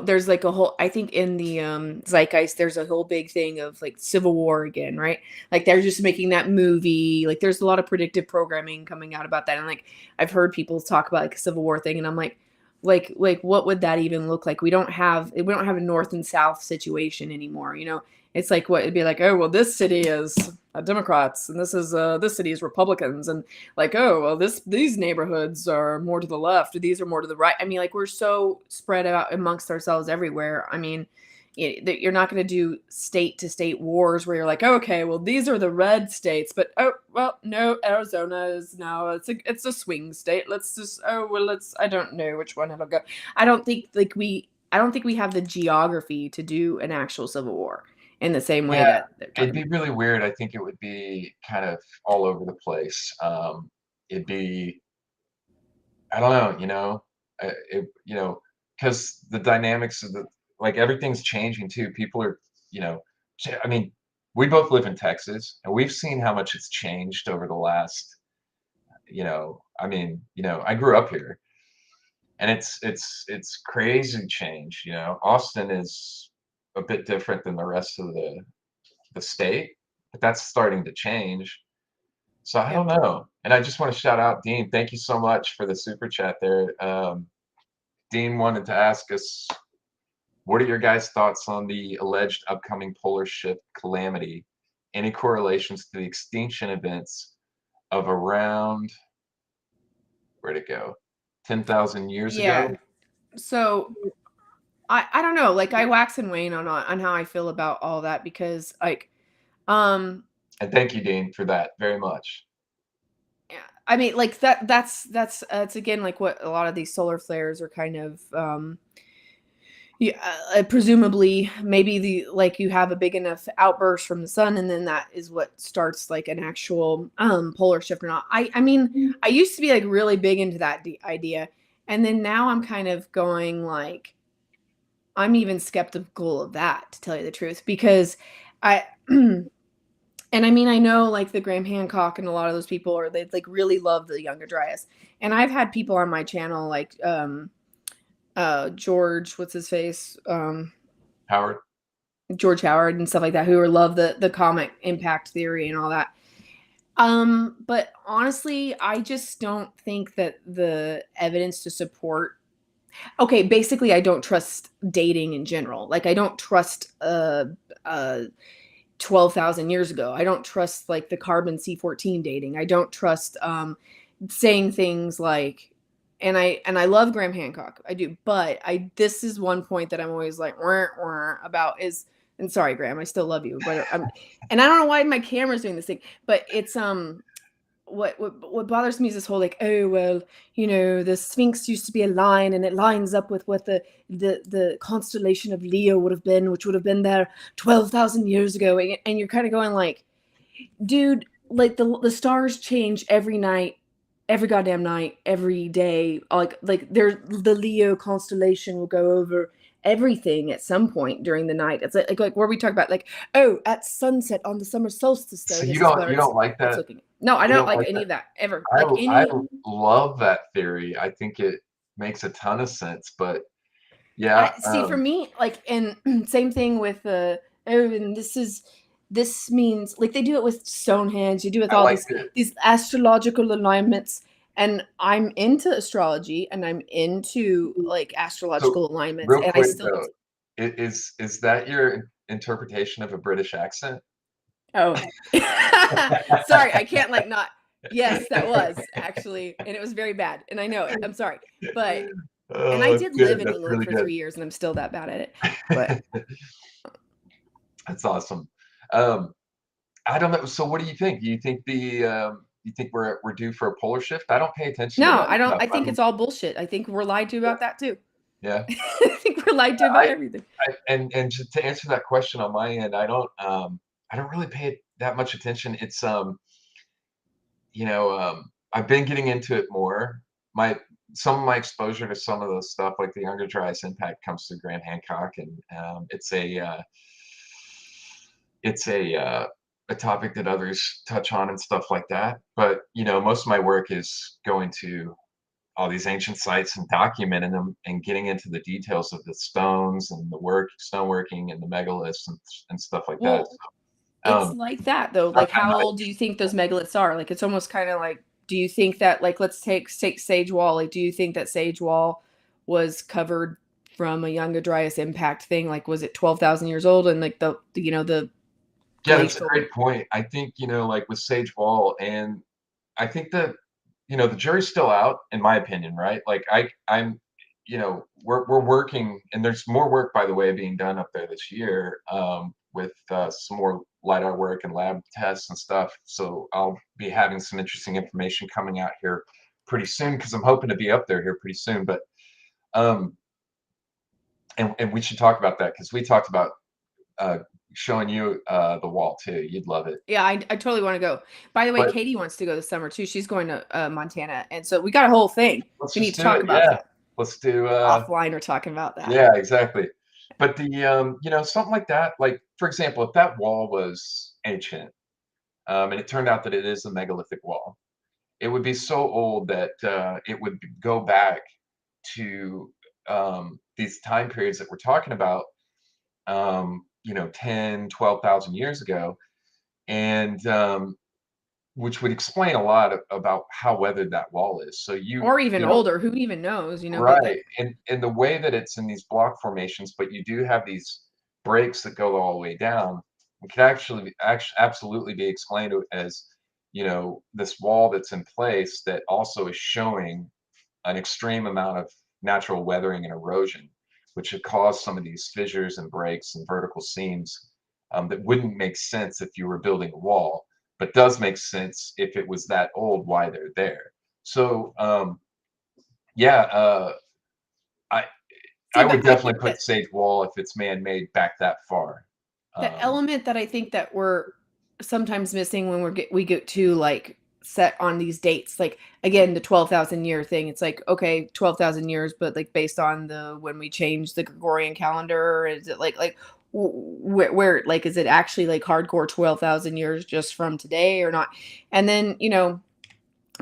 there's like a whole I think in the zeitgeist there's a whole big thing of like civil war again, right? Like they're just making that movie. Like there's a lot of predictive programming coming out about that. And like I've heard people talk about like a civil war thing and I'm like what would that even look like? We don't have a north and south situation anymore, you know? It's like what it'd be like, oh well this city is Democrats and this city is Republicans and like oh well these neighborhoods are more to the left or these are more to the right. I mean like we're so spread out amongst ourselves everywhere. I mean you're not going to do state to state wars where you're like oh, okay well these are the red states but oh well no Arizona is now it's a swing state. Let's just oh well let's I don't know which one it'll go. I don't think we have the geography to do an actual civil war in the same way Yeah, that they're it'd talking be about. really weird. I think it would be kind of all over the place. It'd be, I don't know, because the dynamics of like everything's changing too. People are, I mean, we both live in Texas, and we've seen how much it's changed over the last, I mean, I grew up here, and it's crazy change. Austin is a bit different than the rest of the state, but that's starting to change. So I Yeah. don't know. And I just want to shout out Dean. Thank you so much for the super chat there. Dean wanted to ask us What are your guys' thoughts on the alleged upcoming polar shift calamity? Any correlations to the extinction events of around, where'd it go? 10,000 years Yeah. ago? So I don't know. Like I wax and wane on how I feel about all that because like um And thank you, Dean, for that very much. yeah, I mean like that's it's again like what a lot of these solar flares are kind of yeah, presumably maybe the like you have a big enough outburst from the sun and then that is what starts like an actual polar shift or not. I mean I used to be like really big into that idea and then now I'm kind of going like I'm even skeptical of that to tell you the truth because I and I mean I know like the Graham Hancock and a lot of those people are they like really love the Younger Dryas and I've had people on my channel like George what's his face Howard? George Howard and stuff like that who love the comic impact theory and all that. But honestly, I just don't think that the evidence to support okay, basically I don't trust dating in general. Like I don't trust 12,000 years ago. I don't trust like the carbon C14 dating. I don't trust saying things like and I love Graham Hancock. I do. But I this is one point that I'm always like wah, wah, about is and sorry Graham, I still love you, but and I don't know why my camera's doing this thing, but it's what bothers me is this whole like oh well you know the Sphinx used to be a line and it lines up with what the constellation of Leo would have been which would have been there 12,000 years ago and you're kind of going like dude like the stars change every night every goddamn night every day like there's the Leo constellation will go over everything at some point during the night it's like where we talk about like oh at sunset on the summer solstice though So this is where you don't like it's that? looking no I You don't don't like like any that? of that ever like I any love that theory. I think it makes a ton of sense. But I yeah, see for me like and same thing with the oh and this means like they do it with Stonehenge you do it with I all like it. these astrological alignments and I'm into astrology and I'm into like So astrological alignments real and I quick still though, is that your interpretation of a British accent? oh sorry I can't like not yes that was actually and it was very bad and I know it I'm sorry but and I Oh, did live good. in That's England really for good. 3 years and I'm still that bad at it but That's awesome. Um, I don't know. So what do you think? Do you think you think we're due for a polar shift? I don't pay attention to no that I don't stuff. I think it's all bullshit I think we're lied to Yeah, about that too yeah. I think we're lied to about I, everything. and to answer that question on my end, I don't really pay that much attention. It's I've been getting into it more. My Some of my exposure to some of the stuff like the Younger Dryas impact comes through Graham Hancock, and it's a topic that others touch on and stuff like that. But most of my work is going to all these ancient sites and documenting them and getting into the details of the stones and the stoneworking and the megaliths and stuff like that. Well, So, it's like that though. Like, I'm how not old do you think those megaliths are? Like, it's almost kind of like, do you think that, like, let's take Sage Wall. Like, do you think that Sage Wall was covered from a Younger Dryas impact thing? Like, was it 12,000 years old and like the the Yeah, that's a glacial? great point. I think, like with Sage Wall, and I think that, the jury's still out, in my opinion, right? Like we're working, and there's more work, by the way, being done up there this year, with some more LiDAR work and lab tests and stuff. So I'll be having some interesting information coming out here pretty soon because I'm hoping to be up there here pretty soon. But um, and we should talk about that because we talked about uh, showing you the wall too. You'd love it. Yeah, I totally want to go. By the way, But Katie wants to go this summer too. She's going to Montana, and so we got a whole thing. let's We need just to do talk it. about Yeah, that let's do. offline. We're talking about that. Yeah, exactly. But something like that. Like for example, if that wall was ancient, and it turned out that it is a megalithic wall, it would be so old that it would go back to these time periods that we're talking about. 10, 12,000 years ago, and which would explain a lot about how weathered that wall is. So Or even you know, older, who even knows, you know, but right, like and the way that it's in these block formations, but you do have these breaks that go all the way down. It could actually absolutely be explained as, this wall that's in place that also is showing an extreme amount of natural weathering and erosion, which had caused some of these fissures and breaks and vertical seams, that wouldn't make sense if you were building a wall, but does make sense if it was that old, why they're there. So yeah, I see, I but would I definitely think put that Sage Wall if it's man-made back that far. the Um, element that I think that we're sometimes missing when we get to like set on these dates, like again the 12,000 year thing. It's like okay, 12,000 years, but like based on the when we change the Gregorian calendar, is it like where like is it actually like hardcore 12,000 years just from today or not? And then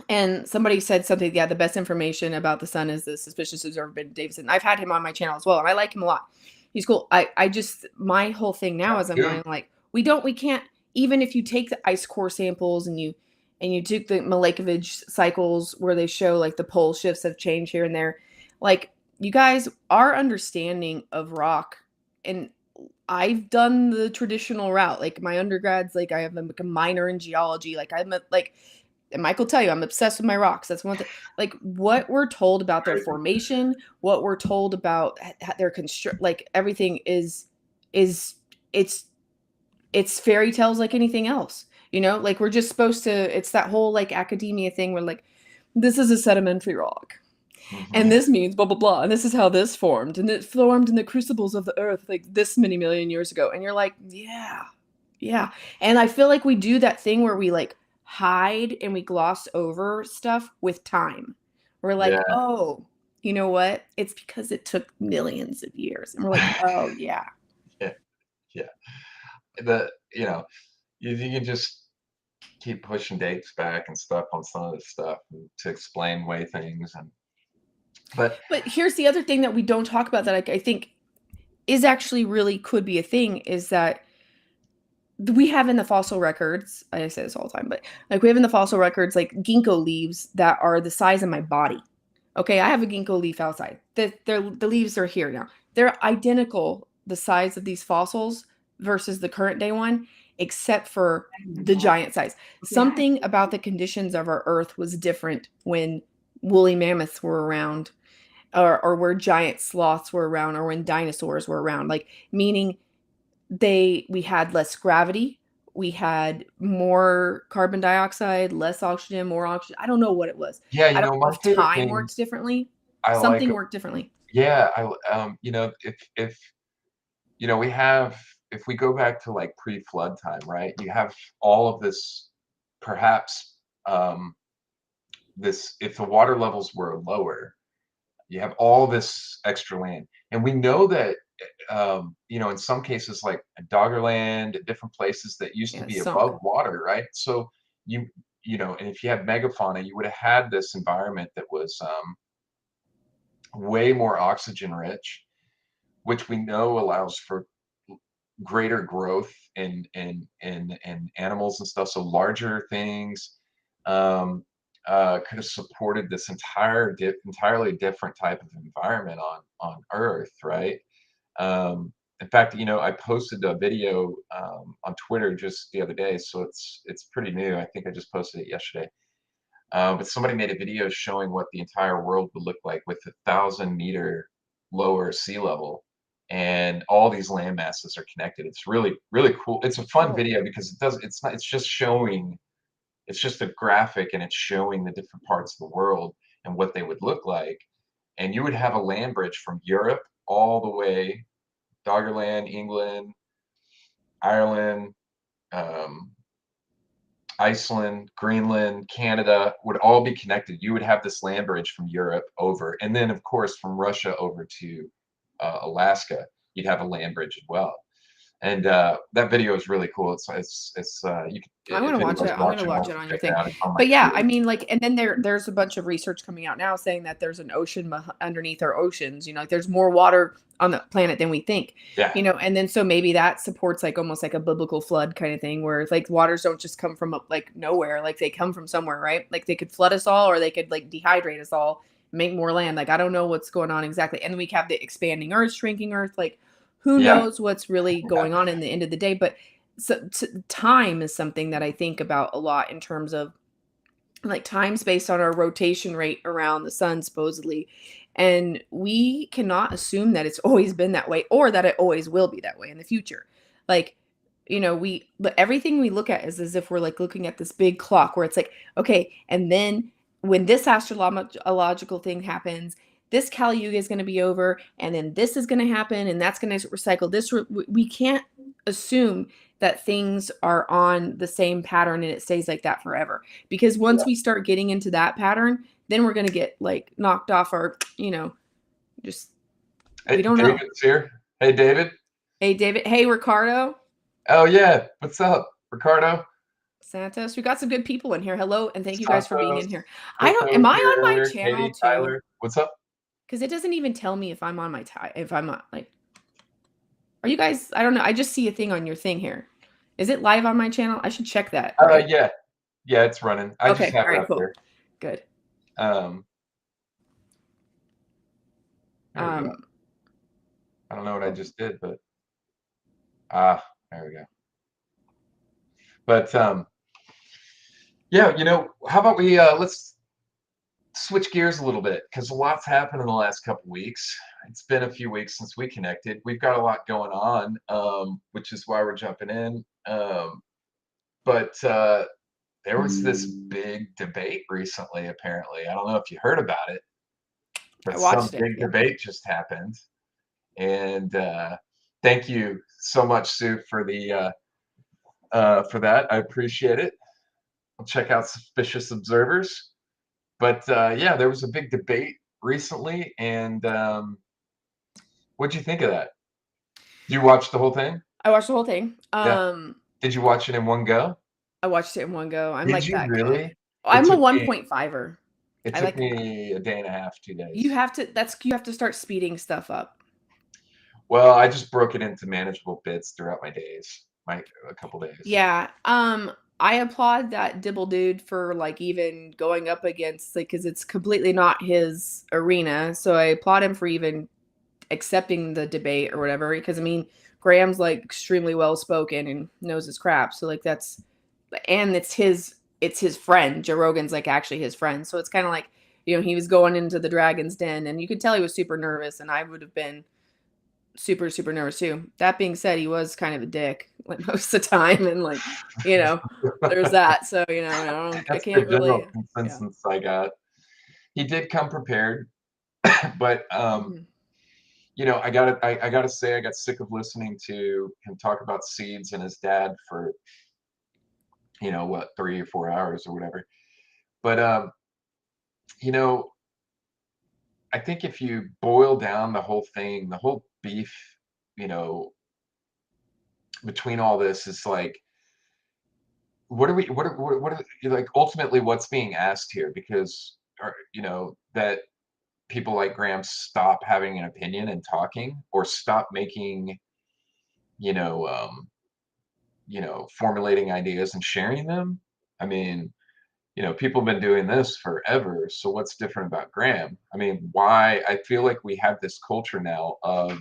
and somebody said something, yeah, the best information about the sun is the suspicious observer Ben Davidson. I've had him on my channel as well, and I like him a lot. He's cool. I just my whole thing now is I'm yeah, going like we can't, even if you take the ice core samples and you took the Milavec cycles where they show like the pole shifts have changed here and there, like you guys, our understanding of rock, and I've done the traditional route. Like my undergrad's like I have a minor in geology. Like I'm a, like and Mike will tell you, I'm obsessed with my rocks. That's one thing. Like what we're told about their crazy. formation, what we're told about their construct, like everything is it's it's fairy tales like anything else. You know, like we're just supposed to. It's that whole like academia thing where like this is a sedimentary rock, and Mhm. this means blah blah blah, and this is how this formed, and it formed in the crucibles of the earth like this many million years ago. And you're like, yeah, yeah. And I feel like we do that thing where we like hide and we gloss over stuff with time. We're like, Yeah, oh, you know what? It's because it took millions of years. And we're like, oh, yeah. yeah, yeah. The you can just keep pushing dates back and stuff on some of this stuff to explain way things, but But here's the other thing that we don't talk about that I think is actually really could be a thing is that we have in the fossil records, I say this all the time, but like we have in the fossil records like ginkgo leaves that are the size of my body. Okay, I have a ginkgo leaf outside. The leaves are here now. They're identical, the size of these fossils versus the current day one, except for the giant size. Something about the conditions of our Earth was different when woolly mammoths were around, or where giant sloths were around, or when dinosaurs were around. Like meaning we had less gravity, we had more carbon dioxide, less oxygen, more oxygen. I don't know what it was. yeah, I don't know my if favorite time thing worked differently. I like, Something worked differently. yeah, if we have, if we go back to like pre-flood time, right? You have all of this, perhaps, um, this, if the water levels were lower, you have all this extra land, and we know that, in some cases, like Doggerland, different places that used to Yeah, be sunk. above water, right? So you and if you had megafauna, you would have had this environment that was, way more oxygen rich, which we know allows for greater growth in animals and stuff. So larger things, could have supported this entirely different type of environment on Earth, right? In fact, I posted a video, on Twitter just the other day, so it's pretty new. I think I just posted it yesterday. But somebody made a video showing what the entire world would look like with 1,000-meter lower sea level, and all these land masses are connected. It's really, really cool. It's a fun Oh, video because it's not, it's just showing, it's just a graphic, and it's showing the different parts of the world and what they would look like. And you would have a land bridge from Europe all the way, Doggerland, England, Ireland, um, Iceland, Greenland, Canada would all be connected. You would have this land bridge from Europe over, and then of course from Russia over to, Alaska, you'd have a land bridge as well. And that video is really cool. It's you can, I'm gonna if watch it. anybody's I'm gonna watching watch wants it to on your check it thing. out, it's on my But yeah, queue. I mean, like, and then there's a bunch of research coming out now saying that there's an ocean underneath our oceans. You know, like there's more water on the planet than we think. Yeah, You know, and then so maybe that supports like almost like a biblical flood kind of thing, where it's like waters don't just come from like nowhere, like they come from somewhere, right? Like they could flood us all, or they could like dehydrate us all, make more land. Like I don't know what's going on exactly. And we have the expanding Earth, shrinking Earth. Like who yeah, knows what's really yeah, going on in the end of the day? But so time is something that I think about a lot in terms of like time's based on our rotation rate around the sun supposedly, and we cannot assume that it's always been that way or that it always will be that way in the future. Like, you know, but everything we look at is as if we're like looking at this big clock where it's like, okay, and then when this astrological thing happens, this Kali Yuga is going to be over, and then this is going to happen, and that's going to recycle this. We can't assume that things are on the same pattern and it stays like that forever. Because once yeah. we start getting into that pattern, then we're going to get like knocked off our, you know, just, we Hey, don't know. David's here. Hey, David. Hey, David. Hey, Ricardo Oh yeah, what's up, Ricardo? Santos. We got some good people in here. Hello. And thank you guys for being in Santos, here. Coco Am was I here on my earlier. channel Katie, too? Tyler, what's up? Because it doesn't even tell me if I'm on if I'm on, like, are you guys, I don't know. I just see a thing on your thing here. Is it live on my channel? I should check that, right? Yeah, yeah, it's running. I just Okay. have All it right, up cool. there. Good. There we go. Um, I don't know what I cool. just did, but there we go. But yeah, how about we let's switch gears a little bit because a lot's happened in the last couple weeks. It's been a few weeks since we connected. We've got a lot going on, which is why we're jumping in. But there was this big debate recently, apparently. I don't know if you heard about it, I but some watched it. big Yep. debate just happened. And thank you so much, Sue, for that. I appreciate it. I'll check out Suspicious Observers. But yeah, there was a big debate recently, and what'd you think of that? Did you watch the whole thing? I watched the whole thing. Yeah. Did you watch it in one go? I watched it in one go. I'm Did like you that good. really? It I'm a took me 1.5er. it I took like, me a day and a half, 2 days. you have to start speeding stuff up. Well, I just broke it into manageable bits throughout my days, a couple days. Yeah. I applaud that Dibble dude for like even going up against, like, because it's completely not his arena. So I applaud him for even accepting the debate or whatever. Because I mean, Graham's like extremely well spoken and knows his crap. So like and it's his friend. Joe Rogan's like actually his friend. So it's kind of like, you know, he was going into the dragon's den and you could tell he was super nervous, and I would have been super, super nervous too. That being said, he was kind of a dick like most of the time. And like, you know, there's that. So, you know, I That's the can't general really, yeah. consensus I got. He did come prepared, but Mhm. I gotta say I got sick of listening to him talk about seeds and his dad for what 3 or 4 hours or whatever. But you know, I think if you boil down the whole thing, the whole beef, you know, between all this is like, like ultimately what's being asked here? Because, that people like Graham stop having an opinion and talking, or stop making, you know, um, formulating ideas and sharing them. I mean, people have been doing this forever. So what's different about Graham? I mean, why I feel like we have this culture now of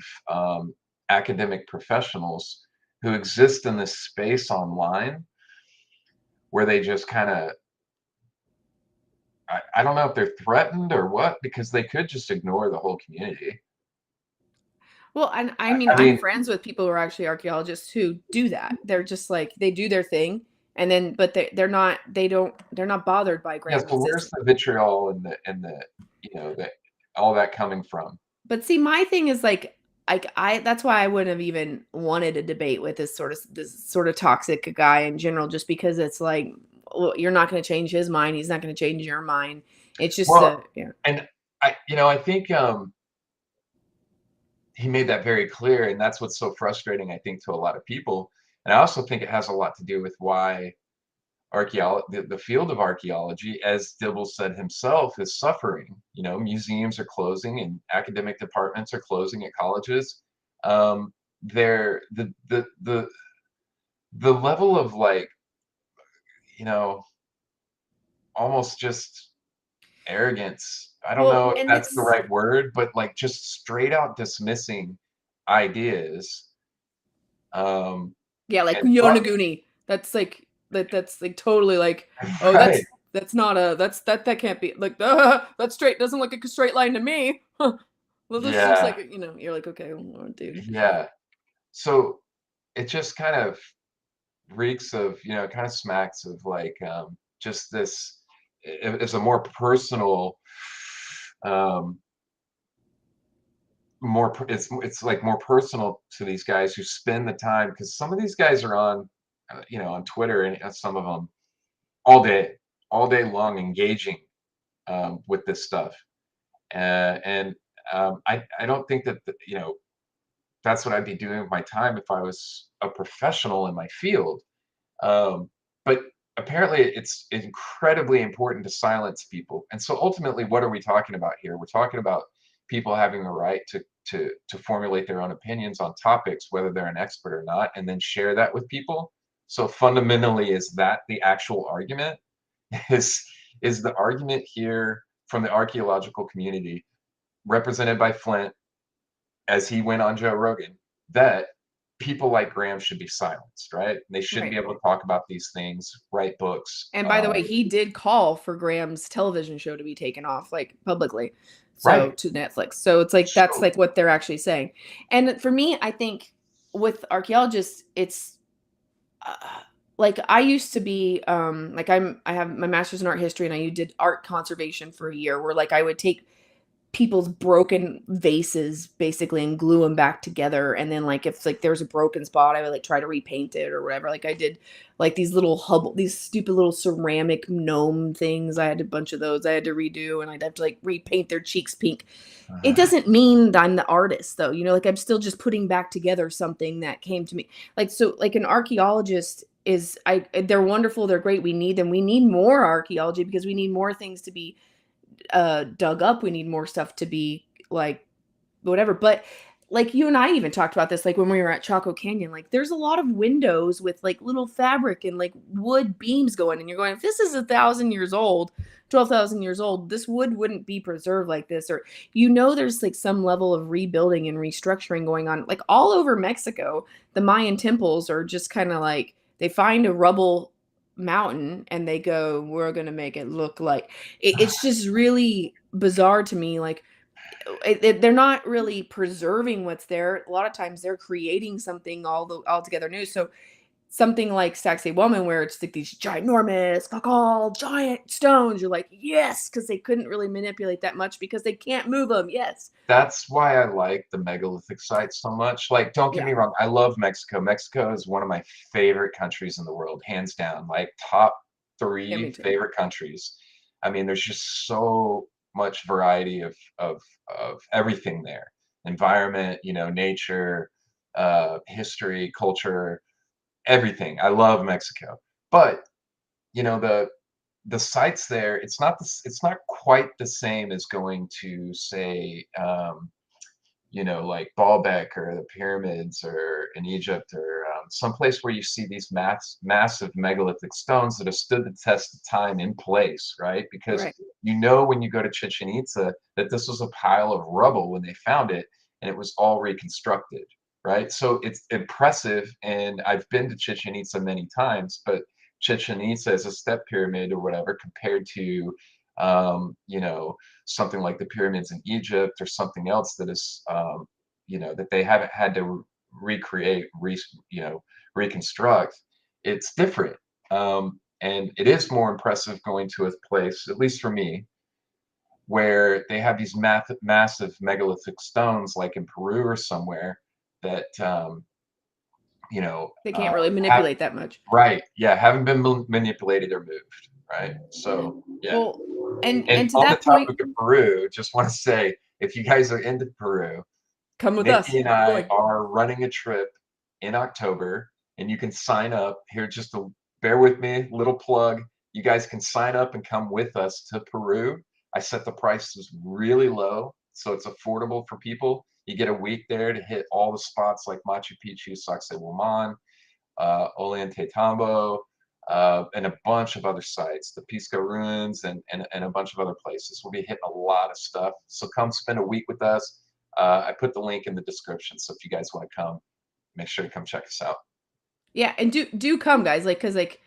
academic professionals who exist in this space online where they just kind of, I don't know if they're threatened or what, because they could just ignore the whole community. Well, and I mean, I I'm mean, friends with people who are actually archaeologists who do that. They're just like, they do their thing. And then, but they're not bothered by yeah, Graham so where's existing. the vitriol and the, that all that coming from? But see, my thing is like that's why I wouldn't have even wanted a debate with this sort of toxic guy in general, just because it's like, well, you're not going to change his mind. He's not going to change your mind. It's just Well, yeah. and I think he made that very clear, and that's what's so frustrating, I think, to a lot of people. And I also think it has a lot to do with why archaeology, the field of archaeology, as Dibble said himself, is suffering. You know, museums are closing and academic departments are closing at colleges. They're the level of, like, you know, almost just arrogance. I don't Well, know if and that's the it's right word, but like just straight out dismissing ideas. Um, yeah, like and thought, Yonaguni. That's like totally like, oh, right. that's not a that can't be like that straight doesn't look like a straight line to me. Huh. Well, this looks Yeah. like, you're like, okay, well, dude. Yeah. So it just kind of reeks of, kind of smacks of like, just this, it's a more personal, um, it's like more personal to these guys who spend the time, because some of these guys are on, on Twitter, and some of them all day, all day long, engaging, with this stuff. And I don't think that, that's what I'd be doing with my time if I was a professional in my field. But apparently, it's incredibly important to silence people. And so ultimately, what are we talking about here? We're talking about people having a right to formulate their own opinions on topics, whether they're an expert or not, and then share that with people. So fundamentally, is that the actual argument? Is is the argument here from the archaeological community, represented by Flint, as he went on Joe Rogan, that people like Graham should be silenced, right? They shouldn't be Right. able to talk about these things, write books. And by the way, he did call for Graham's television show to be taken off, like, publicly, so Right. to Netflix. So it's like that's So like what they're actually saying. And for me, I think with archaeologists, it's uh, like I used to be like I have my master's in art history and I did art conservation for a year where like I would take people's broken vases basically and glue them back together, and then like if like there was a broken spot I would like try to repaint it or whatever. Like I did like these little hubble, these stupid little ceramic gnome things. I had a bunch of those I had to redo, and I'd have to like repaint their cheeks pink. It uh, doesn't mean that I'm the artist though, like I'm still just putting back together something that came to me. Like so like an archaeologist is they're wonderful, they're great, we need them, we need more archaeology because we need more things to be dug up, we need more stuff to be like whatever. But like you and I even talked about this like when we were at Chaco Canyon, like there's a lot of windows with like little fabric and like wood beams going, and you're going, if this is 1,000 years old, 12,000 years old, this wood wouldn't be preserved like this. Or there's like some level of rebuilding and restructuring going on like all over Mexico. The Mayan temples are just kind of like they find a rubble mountain and they go, we're gonna make it look like it's just really bizarre to me. Like they're not really preserving what's there. A lot of times they're creating something altogether new. So something like Sacsayhuaman, where it's like these ginormous, fuck all giant stones. You're like, yes, because they couldn't really manipulate that much because they can't move them. Yes. that's why I like the megalithic sites so much. Like, don't get Yeah. me wrong, I love Mexico. Mexico is one of my favorite countries in the world, hands down. Like top Yeah, three me too. favorite countries. I mean, there's just so much variety of everything there. Environment, nature, history, culture, everything. I love Mexico. But, the sites there, it's not quite the same as going to, say, like Baalbek or the pyramids or in Egypt, or someplace where you see these massive megalithic stones that have stood the test of time in place, right? Because Right. when you go to Chichen Itza that this was a pile of rubble when they found it, and it was all reconstructed, right? So it's impressive, and I've been to Chichen Itza many times, but Chichen Itza is a step pyramid or whatever compared to, something like the pyramids in Egypt, or something else that is, that they haven't had to recreate, reconstruct. It's different. And it is more impressive going to a place, at least for me, where they have these massive megalithic stones, like in Peru or somewhere, that, you know, They can't uh, really have, manipulate that much. right, yeah, haven't been manipulated or moved, right? So, yeah. Well, and And to on the that point, topic of Peru, just want to say, if you guys are into Peru, Come with us. Nikki and We're I going. are running a trip in October, and you can sign up here. Just to bear with me, little plug. You guys can sign up and come with us to Peru. I set the prices really low, so it's affordable for people. You get a week there to hit all the spots like Machu Picchu, Sacsayhuaman, Ollantaytambo, and a bunch of other sites, the Pisco Ruins, and a bunch of other places. We'll be hitting a lot of stuff. So come spend a week with us. I put the link in the description. So if you guys want to come, make sure to come check us out. Yeah, and do come, guys. Like, cause like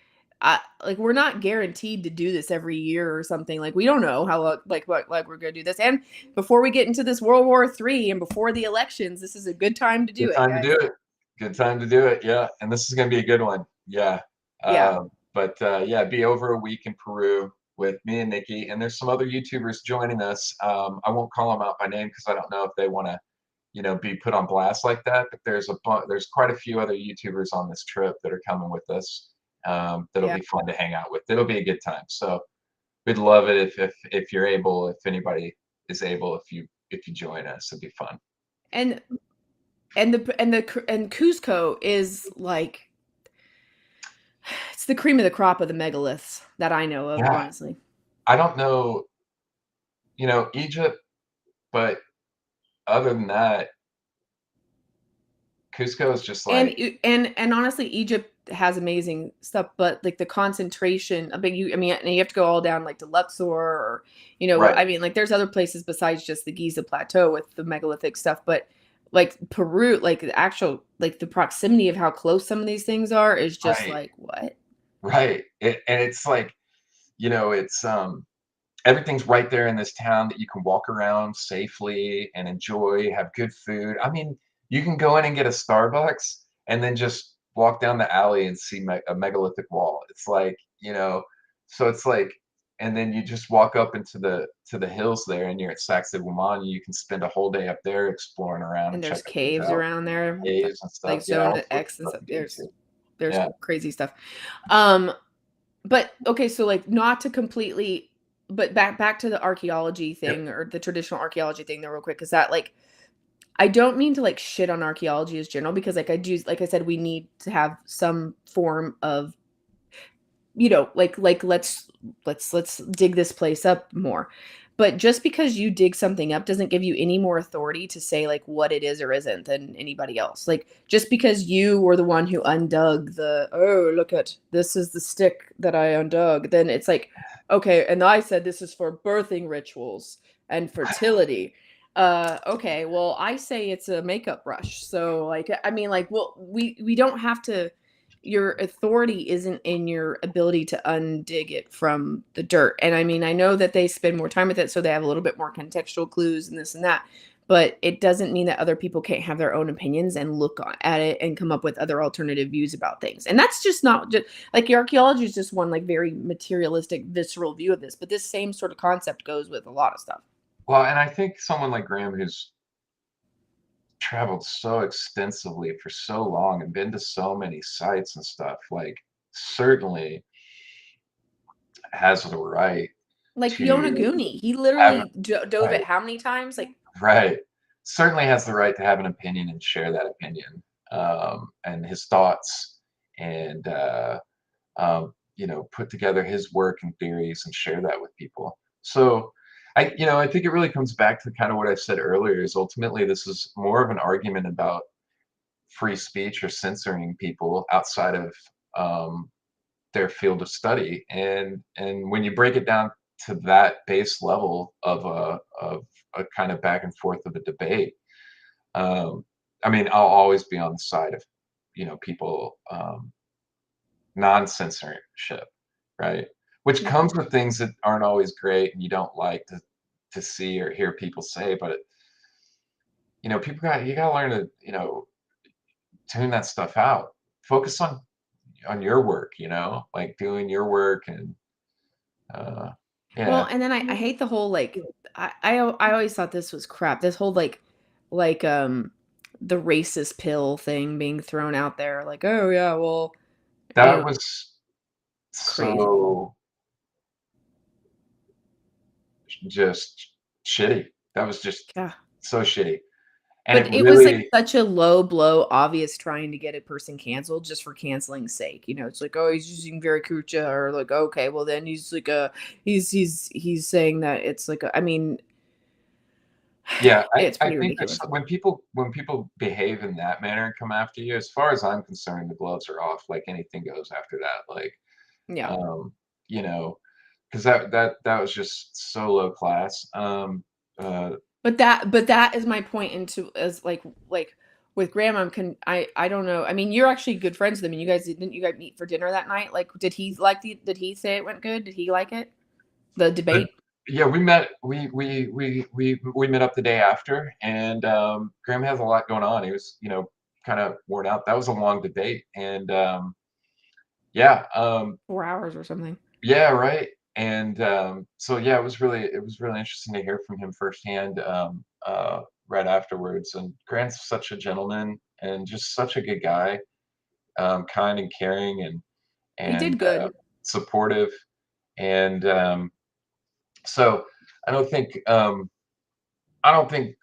we're not guaranteed to do this every year or something. Like we don't know how like we're gonna do this. And before we get into this World War III and before the elections, this is a good time to do Good it, time to guys. do it. Good time to do it. Yeah. And this is going to be a good one. Yeah. Yeah, But be over a week in Peru with me and Nikki. And there's some other YouTubers joining us. I won't call them out by name because I don't know if they want to, be put on blast like that. But there's quite a few other YouTubers on this trip that are coming with us. That'll yeah. be fun to hang out with. It'll be a good time. So we'd love it if you're able, if anybody is able, if you join us, it'd be fun. And and Cusco is like it's the cream of the crop of the megaliths that I know of, Yeah. honestly. I don't know, Egypt, but other than that, Cusco is just And like, and honestly, Egypt has amazing stuff, but like the concentration, I mean, and you have to go all down like to Luxor or, right, I mean, like there's other places besides just the Giza Plateau with the megalithic stuff, but like Peru, like the actual, like the proximity of how close some of these things are is just right, like, what? right. And it's like, it's everything's right there in this town that you can walk around safely and enjoy, have good food. I mean, you can go in and get a Starbucks and then just walk down the alley and see a megalithic wall. It's like, so it's like, and then you just walk up into the hills there, and you're at Sacsayhuaman. You can spend a whole day up there exploring around and And there's checking things caves out, around there, caves and like stuff. Yeah, Zone all sorts of X and stuff stuff. to get into. There's Yeah, crazy stuff. Um, but okay, so like not to completely, but back to the archaeology yep, thing or the traditional archaeology thing there real quick, because that like I don't mean to like shit on archaeology as general because like I do, like I said, we need to have some form of, like let's dig this place up more. But just because you dig something up doesn't give you any more authority to say like what it is or isn't than anybody else. Like just because you were the one who undug oh, look at this is the stick that I undug, then it's like, okay, and I said this is for birthing rituals and fertility. Okay, well, I say it's a makeup brush. So like I mean like well we don't have to, your authority isn't in your ability to undig it from the dirt. And I mean, I know that they spend more time with it, so they have a little bit more contextual clues and this and that. But it doesn't mean that other people can't have their own opinions and look at it and come up with other alternative views about things. And that's just not just like archaeology is just one like very materialistic, visceral view of this. But this same sort of concept goes with a lot of stuff. well, and I think someone like Graham, who's traveled so extensively for so long and been to so many sites and stuff, like certainly has the right Like to Yonaguni, he have, literally dove right, it how many times? Like, right, certainly has the right to have an opinion and share that opinion, and his thoughts, and put together his work and theories and share that with people. So I think it really comes back to kind of what I said earlier, is ultimately this is more of an argument about free speech or censoring people outside of um, their field of study. And when you break it down to that base level of a kind of back and forth of a debate, um, I mean, I'll always be on the side of people, non-censorship, right? Which yeah. comes with things that aren't always great and you don't like to see or hear people say, but people you gotta learn to tune that stuff out. Focus on your work, like doing your work, and uh Well, yeah. and then I hate the whole like I always thought this was crap. This whole like the racist pill thing being thrown out there. Like, oh yeah, well, you That know, was crazy. so just shitty. That was just Yeah. so shitty. And it But it was like really, such a low blow, obvious trying to get a person canceled just for canceling's sake. You know, it's like, oh, he's using Viracocha, or like, okay, well then he's like he's saying that it's like I mean, yeah, it's I pretty think there's ridiculous. when people behave in that manner and come after you, as far as I'm concerned, the gloves are off. Like anything goes after that. Like, Yeah. um, you know, because that was just so low class. Uh, But that is my point into as like with grandma can I don't know. I mean, you're actually good friends with him and you guys meet for dinner that night? Like did he say it went good? Did he like it? The but debate? yeah, we met up the day after, and Graham has a lot going on. He was, kind of worn out. That was a long debate, and yeah, 4 hours or something. yeah, right. And so yeah, it was really interesting to hear from him firsthand, right afterwards. And Grant's such a gentleman and just such a good guy, kind and caring and He and did good. supportive. And so I don't think I don't think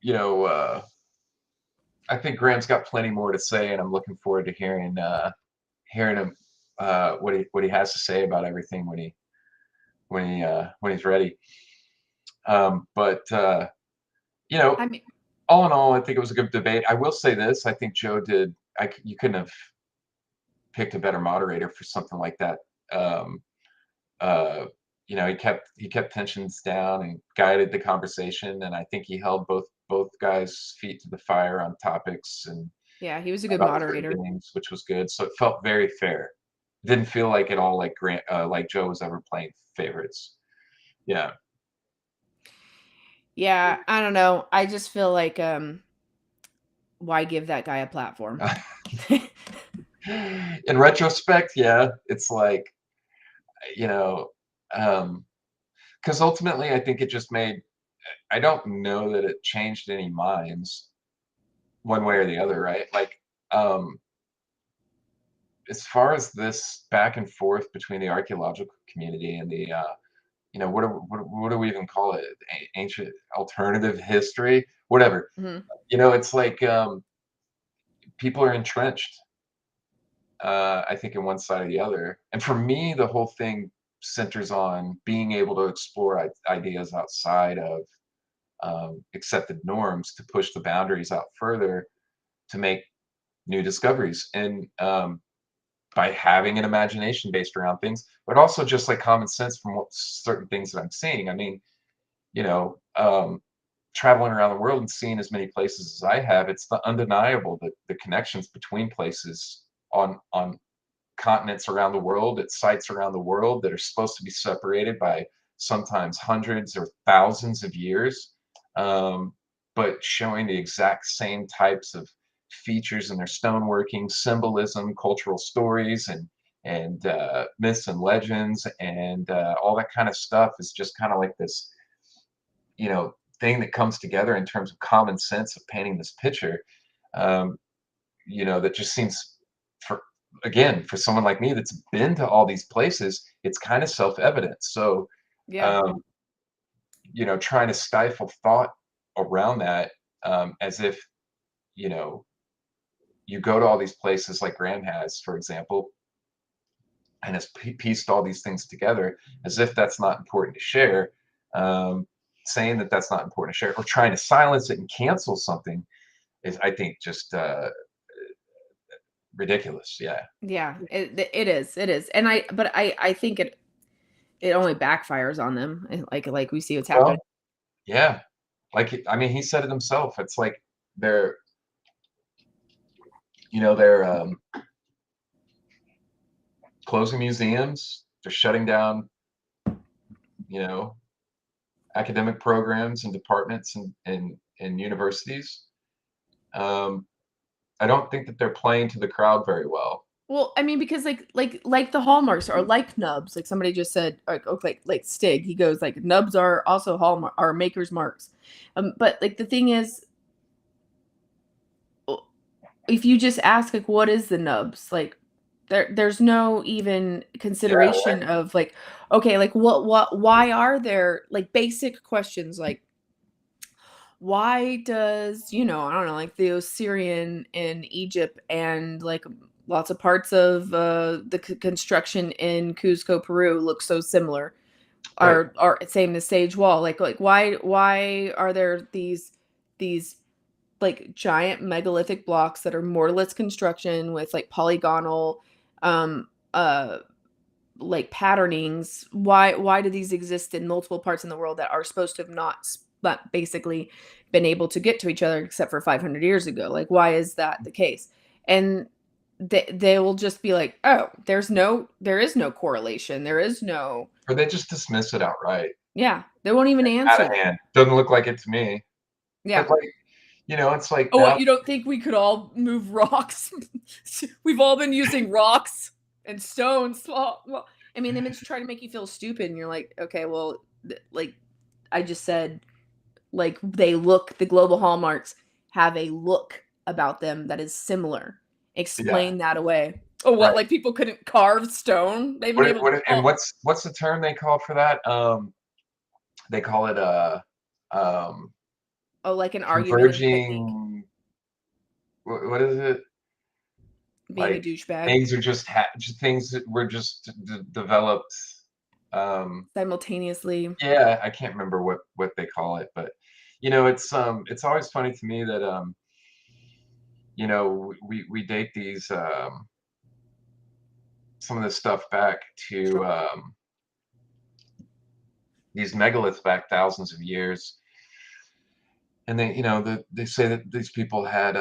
you know. I think Graham's got plenty more to say, and I'm looking forward to hearing him, what he has to say about everything when he's ready. But you know, I mean, all in all, I think it was a good debate. I will say this: I think Joe did. You couldn't have picked a better moderator for something like that. Um, uh, he kept tensions down and guided the conversation, and I think he held both guys' feet to the fire on topics and yeah, he was a good about certain moderator. things, which was good. So it felt very fair. Didn't feel like at all like like Joe was ever playing favorites. Yeah. Yeah, I don't know. I just feel like why give that guy a platform? In retrospect, yeah, it's like, you know, um, because ultimately I think it just made, I don't know that it changed any minds one way or the other, right? Like, um, as far as this back and forth between the archaeological community and the, what do we even call it? Ancient alternative history, whatever. Mhm. It's like, people are entrenched, I think, in one side or the other. And for me, the whole thing centers on being able to explore ideas outside of, accepted norms, to push the boundaries out further, to make new discoveries. And by having an imagination based around things, but also just like common sense from certain things that I'm seeing. I mean, you know, um, traveling around the world and seeing as many places as I have, it's undeniable that the connections between places on continents around the world, at sites around the world that are supposed to be separated by sometimes hundreds or thousands of years, um, but showing the exact same types of features in their stoneworking, symbolism, cultural stories, and myths and legends, and all that kind of stuff is just kind of like this, thing that comes together in terms of common sense of painting this picture. Um, that just seems, for again, for someone like me that's been to all these places, it's kind of self-evident. So, Yeah. um, trying to stifle thought around that, as if, you know, you go to all these places like Graham has, for example, and has pieced all these things together, as if that's not important to share, saying that that's not important to share, or trying to silence it and cancel something, is, I think, just ridiculous. Yeah. Yeah, it is. It is. And I think it only backfires on them. Like we see what's happening. Well, yeah. Like, I mean, he said it himself. It's like they're, they're closing museums, they're shutting down, you know, academic programs and departments and universities. Um, I don't think that they're playing to the crowd very well. Well, I mean, because like the hallmarks are like nubs. Like somebody just said, like Stig. He goes like nubs are also hallmark are makers marks. But like the thing is, if you just ask like what is the nubs, like there's no even Yeah, consideration of like okay, like what why are there like basic questions like why does, I don't know, like the Osirian in Egypt and like lots of parts of the construction in Cuzco, Peru look so similar? Right. Are same as Sage Wall. Like why are there these like giant megalithic blocks that are mortarless construction with like polygonal um uh like patternings? Why do these exist in multiple parts in the world that are supposed to have not basically been able to get to each other except for 500 years ago? Like, why is that the case? And they will just be like, oh, there is no correlation, there is no. Or they just dismiss it outright. Yeah, they won't even Out answer of that. hand. Doesn't look like it to me. Yeah. But like, it's like Oh, now. what, you don't think we could all move rocks? We've all been using rocks and stones. Well, I mean, they just try to make you feel stupid, and you're like, okay, well, like I just said, like the global hallmarks have a look about them that is similar. Yeah. Explain that away. Oh, what? Right. Like people couldn't carve stone? They've been What able to what and call. what's the term they call for that? They call it um Oh, like an argumentative technique, converging. What is it? being a Like douchebag things are just things that were just developed. Um, simultaneously. yeah, I can't remember what they call it, but it's always funny to me that we date these some of this stuff back to these megaliths back thousands of years, and they say that these people had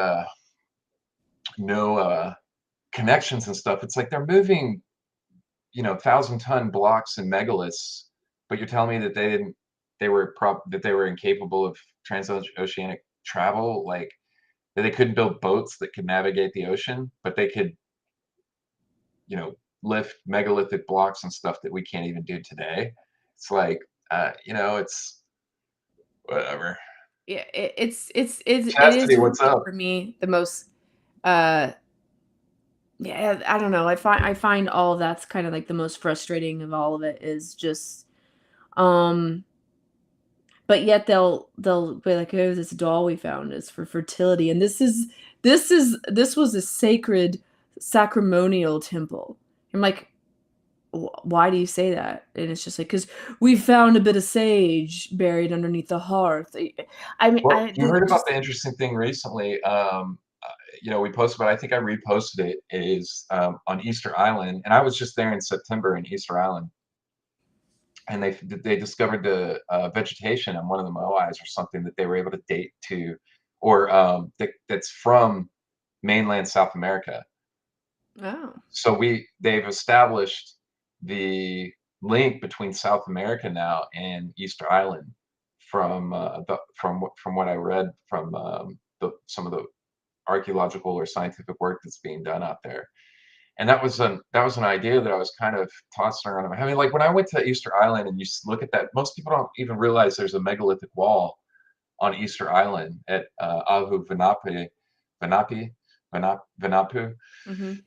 no connections and stuff. It's like they're moving 1,000-ton blocks and megaliths, but you're telling me that they were incapable of transoceanic travel, like that they couldn't build boats that could navigate the ocean, but they could, lift megalithic blocks and stuff that we can't even do today. It's like, it's whatever. Yeah, it is Chastity, really what's up? for me the most. uh yeah, I don't know, I find all of that's kind of like the most frustrating of all of it is just um but yet they'll be like, oh, this doll we found is for fertility, and this was a sacred sacramental temple. I'm like, why do you say that? And it's just like, because we found a bit of sage buried underneath the hearth. I mean, Well, I you heard about just. the interesting thing recently. We posted, but I think I reposted it. Is on Easter Island, and I was just there in September in Easter Island, and they discovered the vegetation on one of the moais or something that they were able to date to, or that's from mainland South America. Oh. So they've established the link between South America now and Easter Island from what I read from some of the archaeological or scientific work that's being done out there. And that was an idea that I was kind of tossing around in my head. I mean, like when I went to Easter Island and you look at that, most people don't even realize there's a megalithic wall on Easter Island at Ahu Vanapu, Mhm.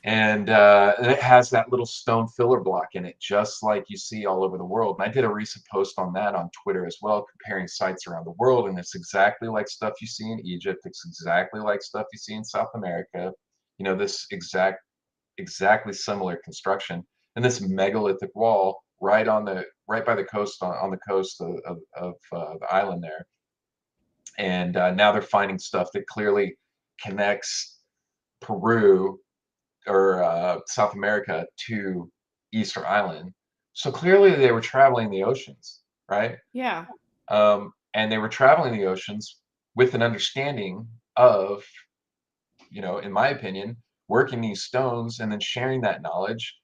and it has that little stone filler block in it, just like you see all over the world. And I did a recent post on that on Twitter as well, comparing sites around the world, and it's exactly like stuff you see in Egypt. It's exactly like stuff you see in South America. This exactly similar construction, and this megalithic wall right by the coast on the coast of the island there. And now they're finding stuff that clearly connects Peru or South America to Easter Island. So clearly they were traveling the oceans, right? Yeah. And they were traveling the oceans with an understanding of, in my opinion, working these stones and then sharing that knowledge.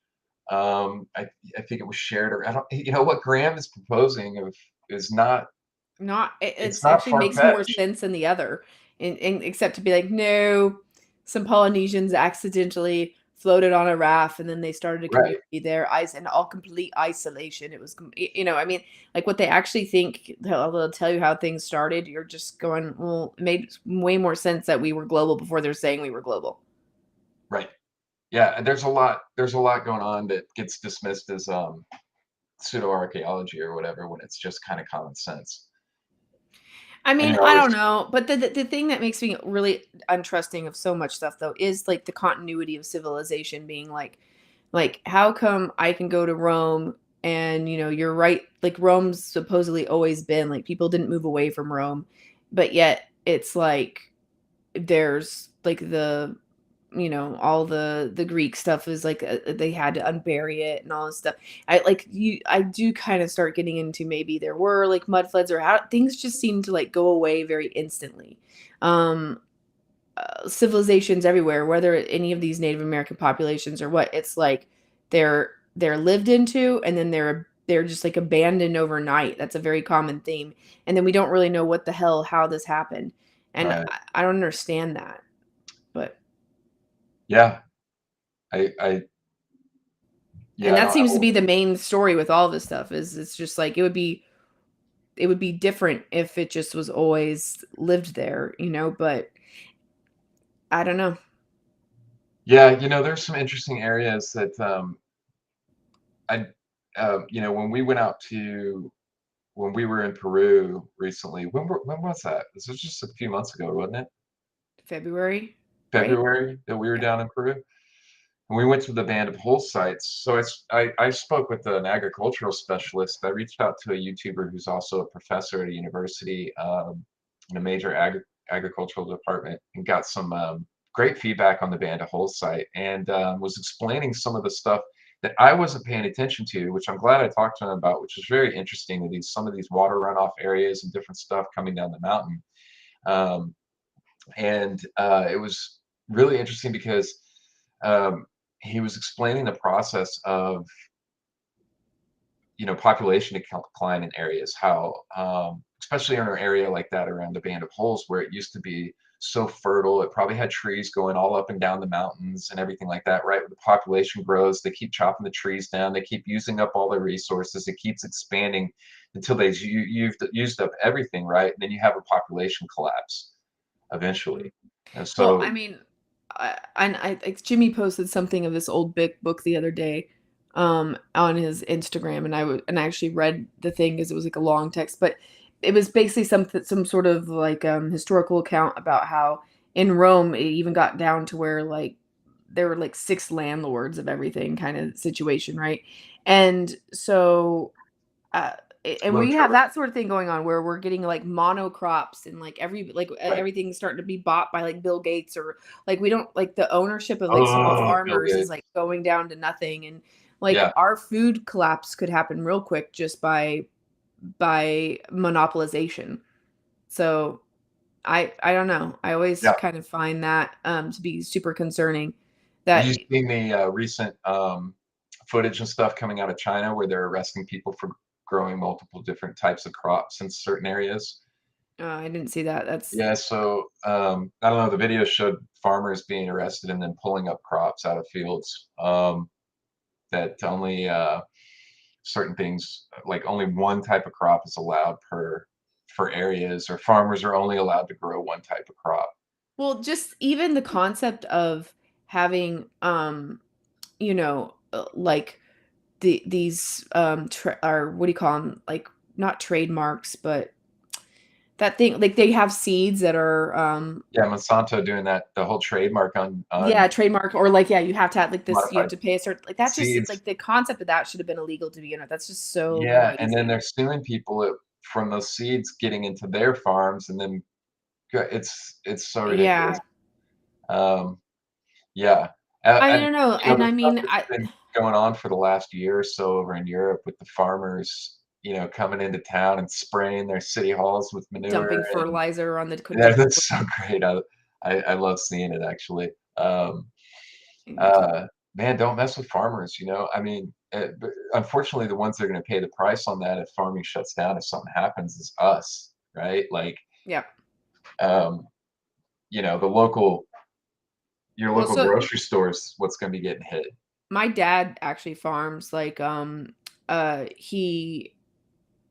I think it was shared, or I don't, what Graham is proposing of is not, Not it's it's not actually far makes more fetched, sense than the other, and except to be like, no, some Polynesians accidentally floated on a raft, and then they started a right? community there, in all complete isolation. It was, I mean, like what they actually think they'll tell you how things started. You're just going, well, it made way more sense that we were global before they're saying we were global. Right. Yeah, and there's a lot going on that gets dismissed as pseudo archaeology or whatever when it's just kind of common sense. I And mean, you're I always don't know, but the thing that makes me really untrusting of so much stuff though is like the continuity of civilization being like how come I can go to Rome and you're right, like Rome's supposedly always been like people didn't move away from Rome, but yet it's like there's like all the Greek stuff is like they had to unbury it and all this stuff. I do kind of start getting into maybe there were like mud floods or how things just seem to like go away very instantly. Um Civilizations everywhere, whether any of these Native American populations or what, it's like they're lived into and then they're just like abandoned overnight. That's a very common theme. And then we don't really know what the hell how this happened. And right. I don't understand that. But Yeah. I and yeah, I that don't have seems to a be the main story with all this stuff is it's just like it would be different if it just was always lived there, but I don't know. yeah, there's some interesting areas that I when we went out to when we were in Peru recently, when was that? This was just a few months ago, wasn't it? February, right? February that we were Yeah. down in Peru. And we went to the Band of Hole sites. So I spoke with an agricultural specialist. I reached out to a YouTuber who's also a professor at a university in a major agricultural department and got some great feedback on the Band of Hole site and was explaining some of the stuff that I wasn't paying attention to, which I'm glad I talked to him about, which was very interesting. Some of these water runoff areas and different stuff coming down the mountain. Um, and it was really interesting because um, he was explaining the process of population decline in areas, how especially in an area like that around the Band of Holes where it used to be so fertile, it probably had trees going all up and down the mountains and everything like that, right? The population grows, they keep chopping the trees down, they keep using up all their resources, it keeps expanding until they've used up everything, right? And then you have a population collapse eventually. And Well, so I mean, like Jimmy posted something of this old big book the other day, on his Instagram, and I actually read the thing because it was like a long text, but it was basically some sort of like historical account about how in Rome it even got down to where like there were like six landlords of everything kind of situation, right? And so uh, and low we have turf, that sort of thing going on where we're getting like monocrops and like right? everything's starting to be bought by like Bill Gates or like we don't like the ownership of like small Oh, Bill farmers is like Gates. going down to nothing, and like Yeah, our food collapse could happen real quick just by monopolization. So I don't know. I always yeah. kind of find that to be super concerning Have that you seen the recent footage and stuff coming out of China where they're arresting people for growing multiple different types of crops in certain areas? I didn't see that. That's Yeah, so I don't know. The video showed farmers being arrested and then pulling up crops out of fields that only certain things, like only one type of crop is allowed per for areas, or farmers are only allowed to grow one type of crop. well, just even the concept of having like these or what do you call them, like not trademarks but that thing like they have seeds that are Yeah, Monsanto doing that, the whole trademark on yeah, trademark, or like yeah, you have to have like this, you have modified to pay a certain like that, just seeds. like the concept of that should have been illegal to begin with. That's just so Yeah, and then crazy. they're suing people from those seeds getting into their farms, and then it's so ridiculous. Yeah, Um, yeah, I and don't know, the and I stuff mean that's I been going on for the last year or so over in Europe with the farmers, coming into town and spraying their city halls with manure, dumping and fertilizer on the yeah, different that's so great. I love seeing it actually. yeah. Uh, Man, don't mess with farmers, I mean, but unfortunately, the ones that are gonna pay the price on that if farming shuts down, if something happens, is us, right? Like, Yeah. um, the local your Well, local so grocery store is what's gonna be getting hit. my dad actually farms like he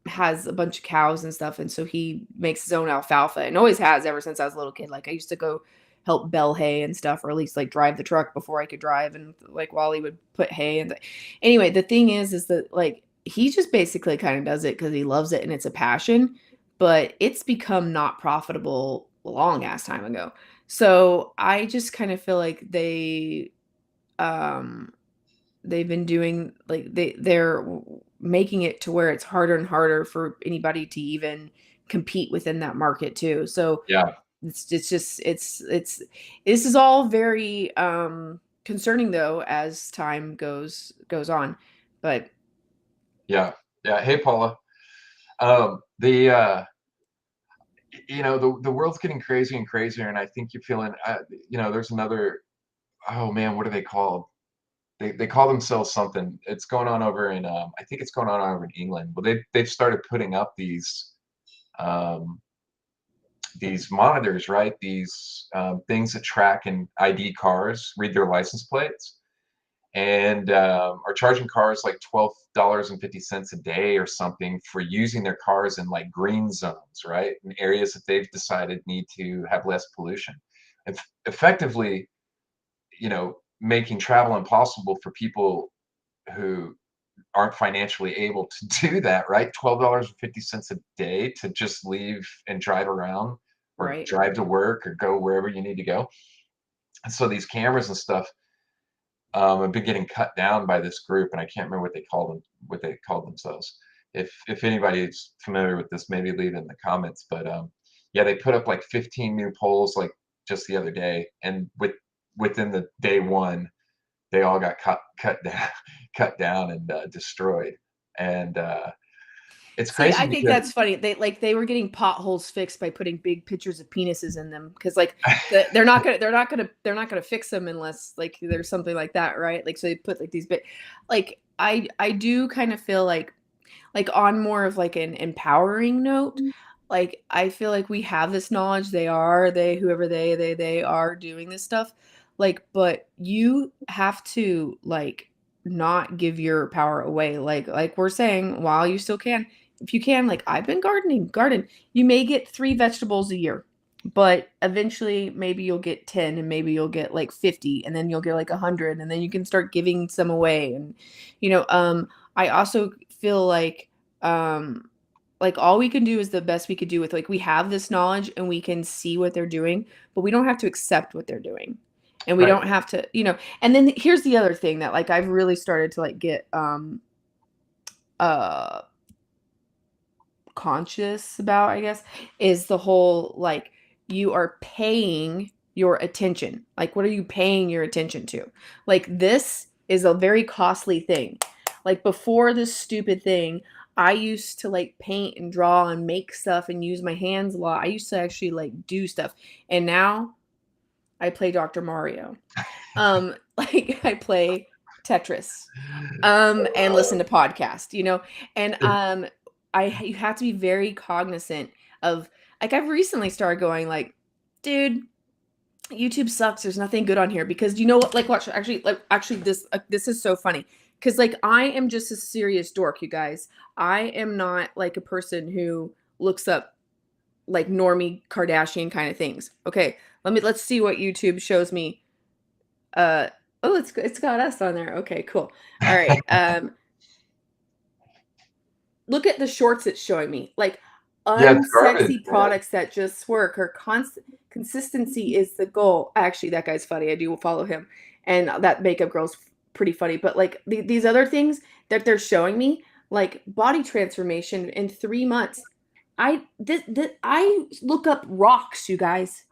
has a bunch of cows and stuff, and so he makes his own alfalfa and always has ever since I was a little kid. Like I used to go help bale hay and stuff, or at least like drive the truck before I could drive, and like while he would put hay and anyway, the thing is that like he just basically kind of does it because he loves it and it's a passion. but it's become not profitable a long ass time ago. So I just kind of feel like um they've been doing like they're making it to where it's harder and harder for anybody to even compete within that market too. So Yeah. it's just it's this is all very concerning though as time goes on. But Yeah. Yeah. Hey, Paula. The the world's getting crazier and crazier, and I think you're feeling. There's another. Oh man, what are they called? They call themselves something. It's going on over in. I think it's going on over in England. Well, they've started putting up um, these monitors, right? These things that track and ID cars, read their license plates, and are charging cars like $12.50 a day or something for using their cars in like green zones, right? In areas that they've decided need to have less pollution. And effectively, making travel impossible for people who aren't financially able to do that, right? $12.50 a day to just leave and drive around or right, drive to work or go wherever you need to go. And so these cameras and stuff have been getting cut down by this group, and I can't remember what they called themselves. If anybody's familiar with this, maybe leave it in the comments. But yeah, they put up like 15 new poles like just the other day, and within the day one, they all got cut down, cut down and destroyed. And it's see, crazy I think because that's funny. They were getting potholes fixed by putting big pictures of penises in them because like they're not gonna fix them unless like there's something like that, right? Like so they put like these big, like I do kind of feel like on more of like an empowering note, like I feel like we have this knowledge. They whoever they are doing this stuff, like, but you have to like not give your power away. Like we're saying, while you still can, if you can, like I've been garden. You may get 3 vegetables a year, but eventually maybe you'll get 10 and maybe you'll get like 50 and then you'll get like 100 and then you can start giving some away. And I also feel like all we can do is the best we could do with like we have this knowledge and we can see what they're doing, but we don't have to accept what they're doing. And we right, don't have to, and then here's the other thing that like I've really started to like get uh conscious about, I guess, is the whole like you are paying your attention. Like, what are you paying your attention to? Like, this is a very costly thing. Like, before this stupid thing, I used to like paint and draw and make stuff and use my hands a lot. I used to actually like do stuff. And now I play Dr. Mario. Like I play Tetris and listen to podcasts, and you have to be very cognizant of like I've recently started going like, dude, YouTube sucks. There's nothing good on here because you know what? Like, watch. Actually, this is so funny because like I am just a serious dork, you guys. I am not like a person who looks up like normie Kardashian kind of things. Okay, let's see what YouTube shows me. Oh, it's got us on there. Okay, cool. All right. Look at the shorts it's showing me. Like yeah, it's garbage, unsexy man. products that just work or consistency is the goal. Actually, that guy's funny. I do follow him. And that makeup girl's pretty funny. But like these other things that they're showing me, like body transformation in 3 months. I look up rocks, you guys.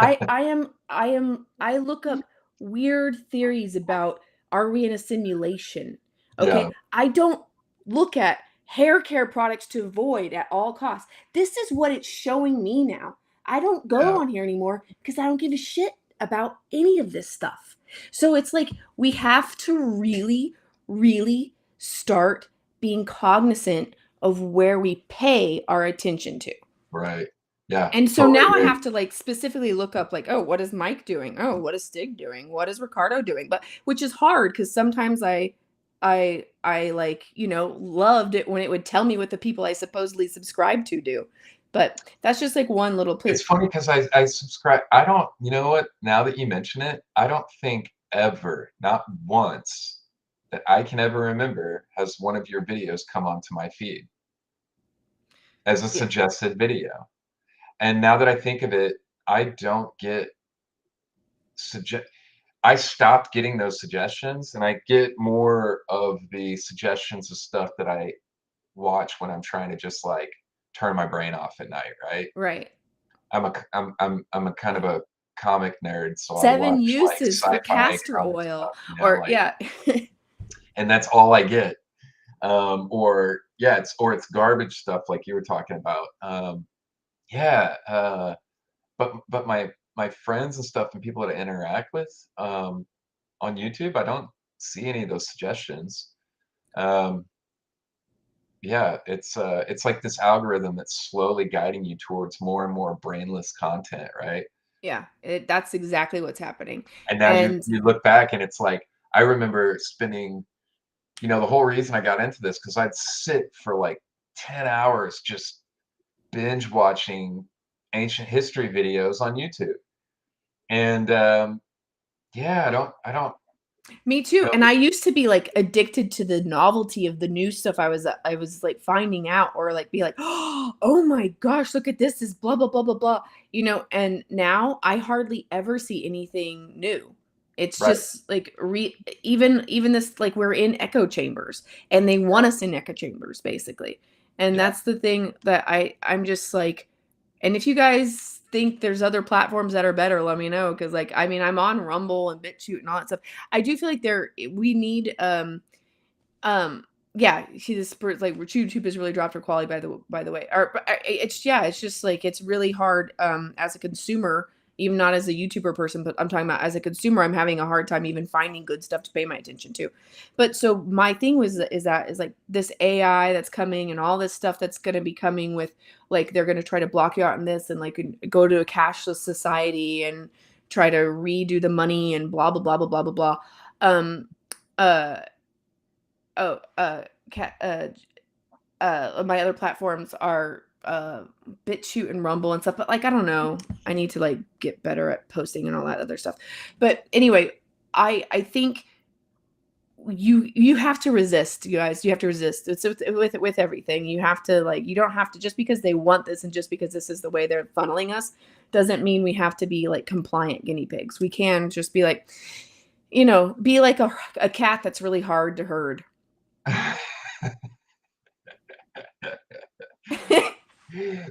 I look up weird theories about are we in a simulation? Yeah, Okay. I don't look at hair care products to avoid at all costs. This is what it's showing me now. I don't go yeah, on here anymore because I don't give a shit about any of this stuff. So it's like we have to really, really start being cognizant of where we pay our attention to. right. Yeah, And so totally now I agree. have to like specifically look up like, oh, what is Mike doing? Oh, what is Stig doing? What is Ricardo doing? But which is hard because sometimes I like, loved it when it would tell me what the people I supposedly subscribe to do. But that's just like one little It's place. funny because I subscribe. I don't. You know what? Now that you mention it, I don't think ever, not once, that I can ever remember has one of your videos come onto my feed. as a Yeah. suggested video. And now that I think of it, I don't get suggest I stopped getting those suggestions, and I get more of the suggestions of stuff that I watch when I'm trying to just, like, turn my brain off at night, right? Right. I'm a kind of a comic nerd, so I'll 7 watch, like, uses for sci-fi castor comic oil stuff, you know, or like, yeah. and that's all I get. Or yeah, it's garbage stuff like you were talking about. Yeah, but my friends and stuff and people that I interact with, on YouTube, I don't see any of those suggestions. Um, yeah, it's like this algorithm that's slowly guiding you towards more and more brainless content, right? Yeah, that's exactly what's happening. And now And you look back and it's like I remember spending, the whole reason I got into this because I'd sit for like 10 hours just binge watching ancient history videos on YouTube. And yeah, me too. know, And I used to be like addicted to the novelty of the new stuff I was like finding out or like be like, "Oh my gosh, look at this is blah blah blah blah blah." And now I hardly ever see anything new. It's right, just like even this like we're in echo chambers and they want us in echo chambers basically. And yeah. that's the thing that I'm just like and if you guys think there's other platforms that are better, let me know because like I mean I'm on Rumble and BitChute and all that stuff. I do feel like we need um yeah, see this like YouTube has really dropped her quality by the way. It's yeah, it's just like it's really hard as a consumer, even not as a YouTuber person, but I'm talking about as a consumer, I'm having a hard time even finding good stuff to pay my attention to. But so my thing is like this AI that's coming and all this stuff that's going to be coming with like they're going to try to block you out in this and like go to a cashless society and try to redo the money and blah blah blah blah blah blah blah. Um uh oh cat my other platforms are BitChute and Rumble and stuff, but like I don't know. I need to like get better at posting and all that other stuff. But anyway, I think you have to resist, you guys. You have to resist. It's with everything. You have to like you don't have to just because they want this and just because this is the way they're funneling us doesn't mean we have to be like compliant guinea pigs. We can just be like, be like a cat that's really hard to herd.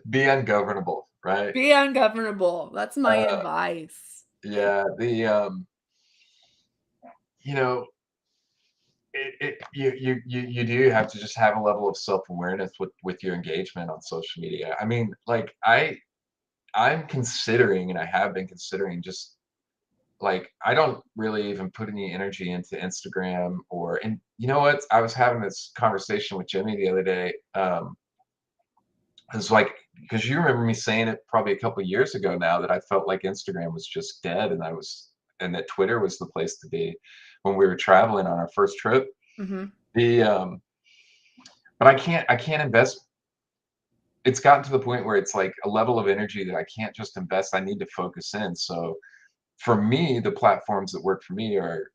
Be ungovernable, right? Be ungovernable. That's my Uh, advice. yeah, you know, you do have to just have a level of self-awareness with your engagement on social media. I mean, like I'm considering, and I have been considering just like I don't really even put any energy into Instagram and you know what? I was having this conversation with Jimmy the other day. It's like because you remember me saying it probably a couple years ago now that I felt like Instagram was just dead and that Twitter was the place to be when we were traveling on our first trip. Mhm. The but I can't invest. It's gotten to the point where it's like a level of energy that I can't just invest. I need to focus in. So for me, the platforms that work for me are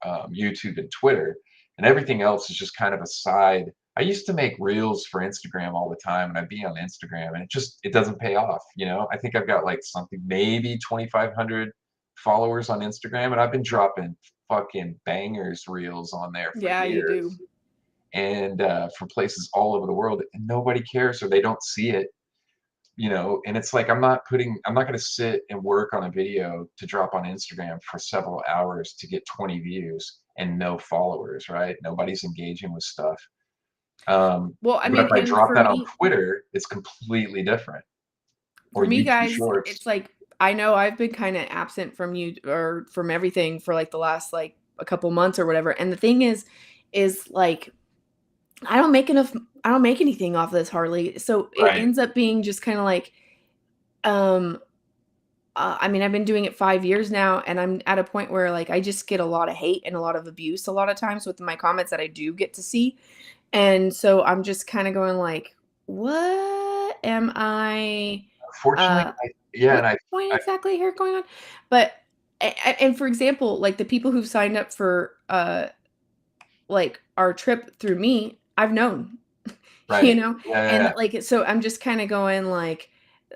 YouTube and Twitter, and everything else is just kind of a side. I used to make reels for Instagram all the time, and I'd be on Instagram, and it doesn't pay off. I think I've got like something maybe 2,500 followers on Instagram, and I've been dropping fucking bangers reels on there for Yeah, you do. years, and from places all over the world, and nobody cares or they don't see it. And it's like I'm not going to sit and work on a video to drop on Instagram for several hours to get 20 views and no followers, right? Nobody's engaging with stuff. Well, I But if mean, I and drop that on Twitter, it's completely different. Or for me, YouTube guys, Shorts. it's like I know I've been kind of absent from you or from everything for like the last like a couple months or whatever. And the thing is like I don't make enough. I don't make anything off this hardly. So it Right. ends up being just kind of like, um, I mean, I've been doing it 5 years now, and I'm at a point where like I just get a lot of hate and a lot of abuse a lot of times with my comments that I do get to see. And so I'm just kind of going like, what am I Fortunately, uh yeah, and what's the point exactly here going on? But and for example, like the people who've signed up for like our trip through me, I've known. Right. you know? Yeah, yeah, And yeah. like, so I'm just kind of going like,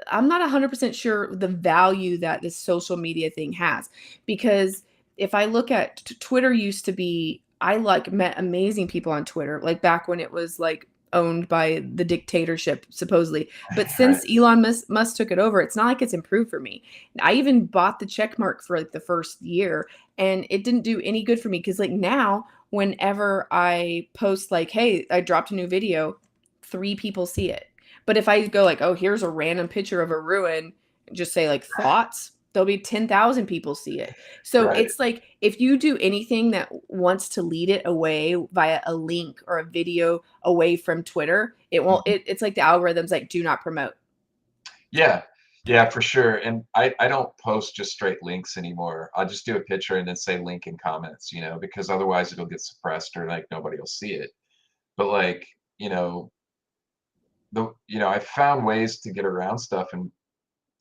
I'm not 100% sure the value that this social media thing has, because if I look at Twitter used to be, I like met amazing people on Twitter, like back when it was like owned by the dictatorship supposedly. But Right. since Elon Musk took it over, it's not like it's improved for me. I even bought the check mark for like the first year, and it didn't do any good for me, because like now whenever I post like, hey, I dropped a new video, 3 people see it. But if I go like, oh, here's a random picture of a ruin, just say like thoughts, there'll be 10,000 people see it. So Right. it's like, if you do anything that wants to lead it away via a link or a video away from Twitter, it won't, Mhm. it's like the algorithms like do not promote. Yeah. Yeah, for sure. And I don't post just straight links anymore. I'll just do a picture and then say link in comments, because otherwise it'll get suppressed or like nobody will see it. But like, you know, I found ways to get around stuff and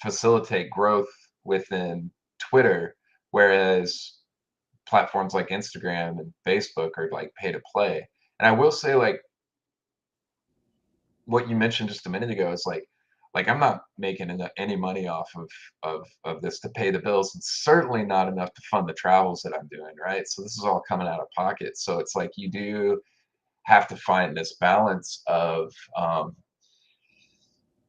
facilitate growth within Twitter, whereas platforms like Instagram and Facebook are like pay to play. And I will say, like, what you mentioned just a minute ago is like I'm not making any money off of this to pay the bills. It's certainly not enough to fund the travels that I'm doing, right? So this is all coming out of pocket. So it's like you do have to find this balance of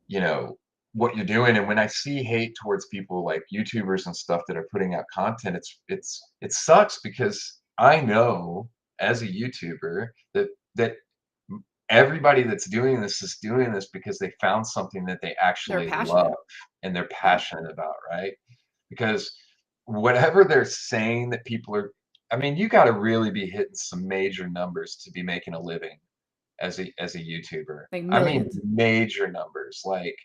you know what you're doing. And when I see hate towards people like YouTubers and stuff that are putting out content, it sucks, because I know as a YouTuber that everybody that's doing this is doing this because they found something that they They're actually love passionate. and they're Yeah. passionate about, right? Because whatever they're saying that people are, I mean, you got to really be hitting some major numbers to be making a living as a YouTuber. Like I mean, millions. major numbers, like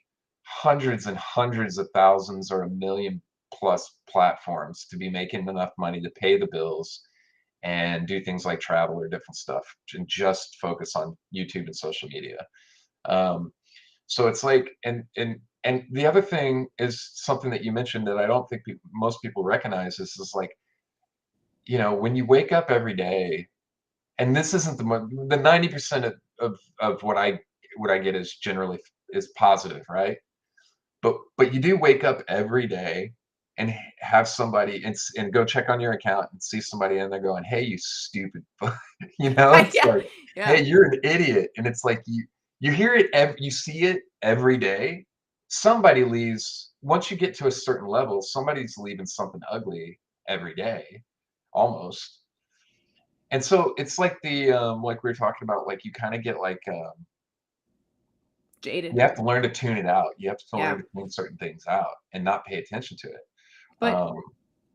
hundreds and hundreds of thousands or a million plus platforms to be making enough money to pay the bills and do things like travel or different stuff and just focus on YouTube and social media. Um, so it's like, and the other thing is something that you mentioned that I don't think most people recognize is like, when you wake up every day, and this isn't the 90% of what I get is generally is positive, right? But you do wake up every day and have somebody and go check on your account and see somebody in there going, "Hey, you stupid," it's Yeah. like, "Hey, Yeah. you're an idiot," and it's like you hear it, you see it every day. Somebody leaves once you get to a certain level. Somebody's leaving something ugly every day, almost. And so it's like like we were talking about, like you kind of get like Jaded. you have to learn to tune it out. You have to learn Yeah. to tune certain things out and not pay attention to it. But Um,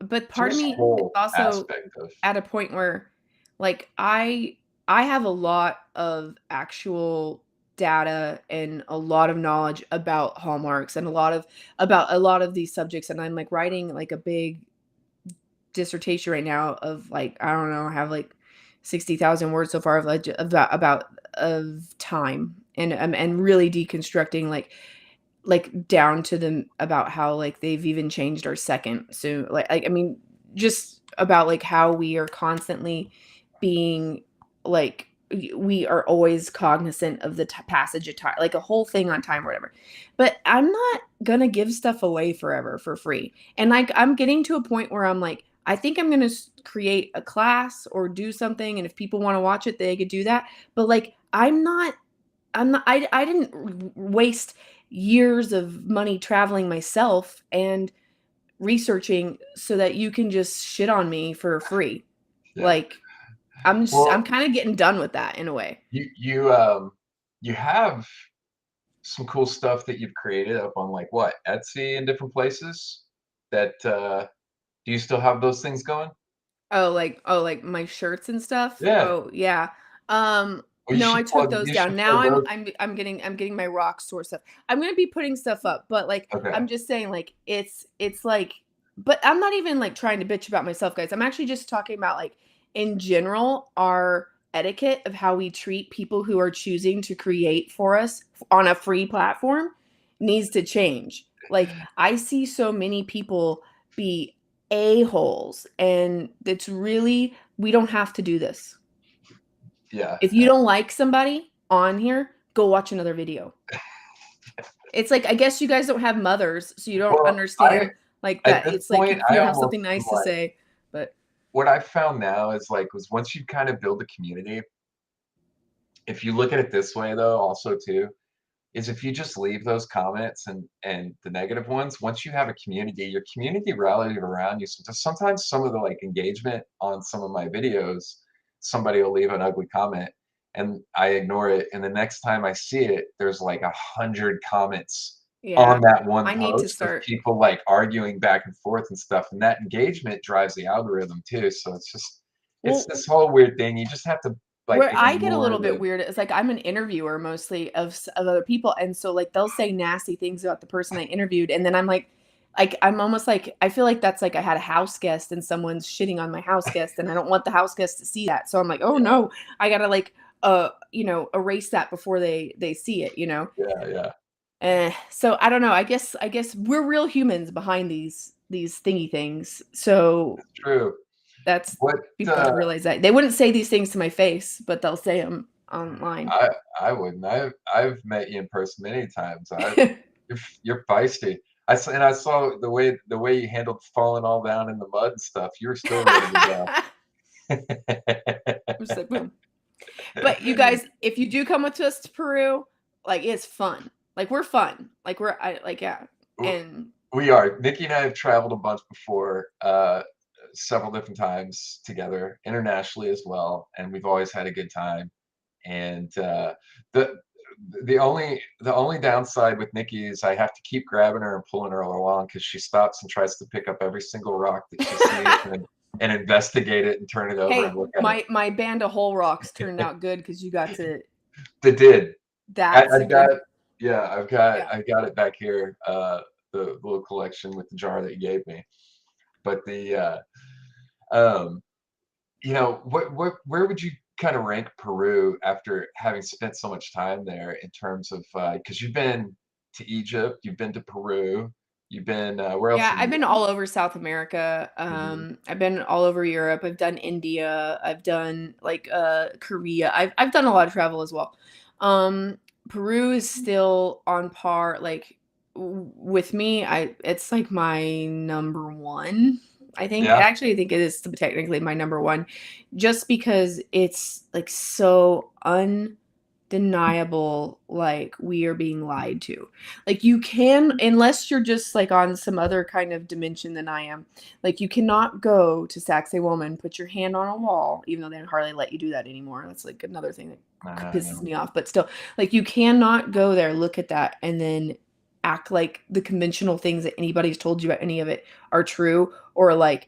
so part of this me is whole also aspect of at a point where like I have a lot of actual data and a lot of knowledge about hallmarks and a lot of these subjects, and I'm like writing like a big dissertation right now of like, I don't know, I have like 60,000 words so far of like about of time, and really deconstructing like down to them about how like they've even changed our second. So like I mean, just about like how we are constantly being like, we are always cognizant of the passage of time, like a whole thing on time or whatever. But I'm not gonna give stuff away forever for free. And like I'm getting to a point where I'm like, I think I'm gonna create a class or do something, and if people want to watch it, they could do that. But like I didn't waste years of money traveling myself and researching so that you can just shit on me for free. yeah. Like I'm Well, kind of getting done with that in a way. you have some cool stuff that you've created up on like what, Etsy and different places. That do you still have those things going? Oh, like my shirts and stuff. Yeah. Oh, yeah. Well, No, I took those you down. should Now plug those. I'm getting my rock store stuff. I'm gonna be putting stuff up, but like Okay. I'm just saying like it's like, but I'm not even like trying to bitch about myself, guys. I'm actually just talking about like in general our etiquette of how we treat people who are choosing to create for us on a free platform needs to change. Like I see so many people be a-holes, and it's really, we don't have to do this. Yeah. If you don't like somebody on here, go watch another video. It's like, I guess you guys don't have mothers, so you don't Well, understand like at that. this It's like point, if you I don't have almost something nice to like say, but what I found now is like was once you kind of build a community, if you look at it this way though, also too, is if you just leave those comments and the negative ones, once you have a community, your community rallies around you. So sometimes some of the like engagement on some of my videos, somebody will leave an ugly comment and I ignore it. And the next time I see it, there's like 100 comments yeah, on that one I need to post of start. people like arguing back and forth and stuff. And that engagement drives the algorithm too. So it's Well, this whole weird thing. You just have to like where I get a ignore little bit the weird is like I'm an interviewer mostly of other people, and so like they'll say nasty things about the person I interviewed, and then I'm like I'm almost like I feel like that's like I had a house guest and someone's shitting on my house guest, and I don't want the house guest to see that, so I'm like, oh no, I gotta like erase that before they see it, yeah, yeah. So I don't know. I guess we're real humans behind these thingy things. So True. that's What people got to uh realize that they wouldn't say these things to my face, but they'll say them online. I I wouldn't. I've met you in person many times. You're feisty. I saw the way you handled falling all down in the mud and stuff. You were still ready to go. I'm just like boom. But you guys, if you do come with us to Peru, like it's fun. Like we're fun. Like yeah. And We are. Nikki and I have traveled a bunch before, several different times together, internationally as well, and we've always had a good time. And the the only downside with Nikki is I have to keep grabbing her and pulling her along because she stops and tries to pick up every single rock that she sees and investigate it and turn it over and hey, look at my band of whole rocks turned out good because you got to. it. They did. That's a I've got good. yeah, Yeah. I've got it back here. The little collection with the jar that you gave me. But um, where would you kind of rank Peru after having spent so much time there in terms of because you've been to Egypt, you've been to Peru, you've been where else Yeah, have I've you been all over South America. been? I've been all over Europe. I've done India. I've done like Korea. I've done a lot of travel as well. Um, Peru is still on par like with me. It's like my number one. I think Yeah, actually I think it is technically my number one, just because it's like so undeniable. Like we are being lied to. Like you can, unless you're just like on some other kind of dimension than I am, like you cannot go to Sacsayhuaman, put your hand on a wall, even though they hardly let you do that anymore. That's like another thing that I pisses know. me off. But still, like you cannot go there, look at that, and then act like the conventional things that anybody's told you about any of it are true, or like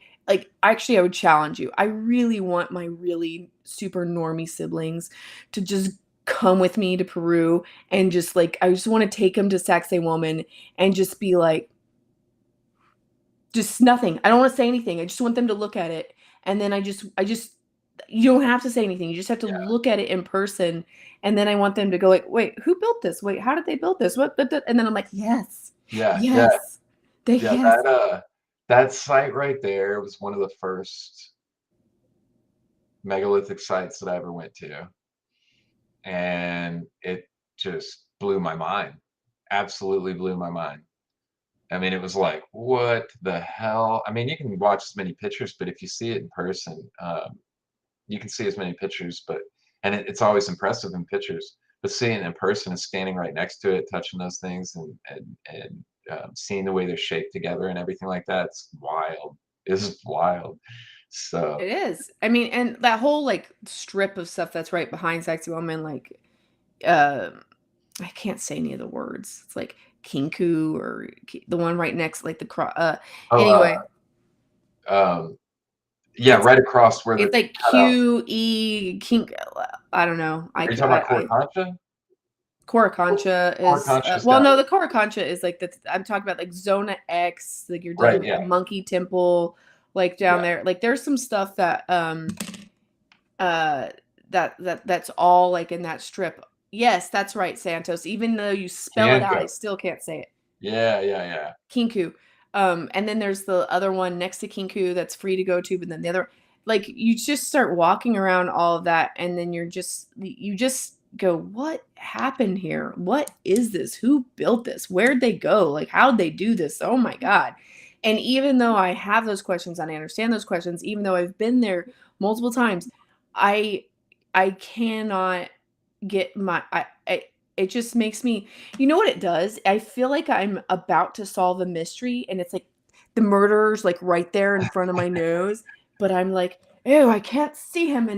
actually I would challenge you. I really want my really super normie siblings to just come with me to Peru and just like I just want to take them to Sacsayhuaman and just be like just nothing. I don't want to say anything. I just want them to look at it, and then I just you don't have to say anything. You just have to Yeah, look at it in person, and then I want them to go like, "Wait, who built this? Wait, how did they build this? What?" And then I'm like, "Yes, yeah, yeah, yes, they yeah. yes." That site right there was one of the first megalithic sites that I ever went to, and it just blew my mind. Absolutely blew my mind. I mean, it was like, what the hell? I mean, you can watch as many pictures, but if you see it in person, you can see as many pictures, and it's always impressive in pictures. But seeing it in person and standing right next to it, touching those things, and seeing the way they're shaped together and everything like that, it's wild. It's wild. So It is. I mean, and that whole like strip of stuff that's right behind Sexy Woman, like uh I can't say any of the words. It's like Kinku or the one right next, like the oh, anyway, um, yeah, it's right across where the it's like cutout. QE Kink. I don't know. Are you talking about I Coricancha? Coraconcha is Coricancha's well, down. no, the Coraconcha is like the I'm talking about like Zona X, like you're doing Right. like Yeah. the Monkey Temple, like down Yeah. there. Like there's some stuff that uh that's all like in that strip. Yes, that's right, Santos. Even though you spell it out, I Kianko. still can't say it. Yeah. Yeah. Yeah. Kinku. And then there's the other one next to Kinku that's free to go to, but then the other, like you just start walking around all of that, and then you just go, what happened here? What is this? Who built this? Where'd they go? Like, how'd they do this? Oh my God. And even though I have those questions and I understand those questions, even though I've been there multiple times, I I cannot get my it just makes me, you know what it does? I feel like I'm about to solve a mystery and it's like the murderer's like right there in front of my nose, but I'm like, "Ew, I can't see him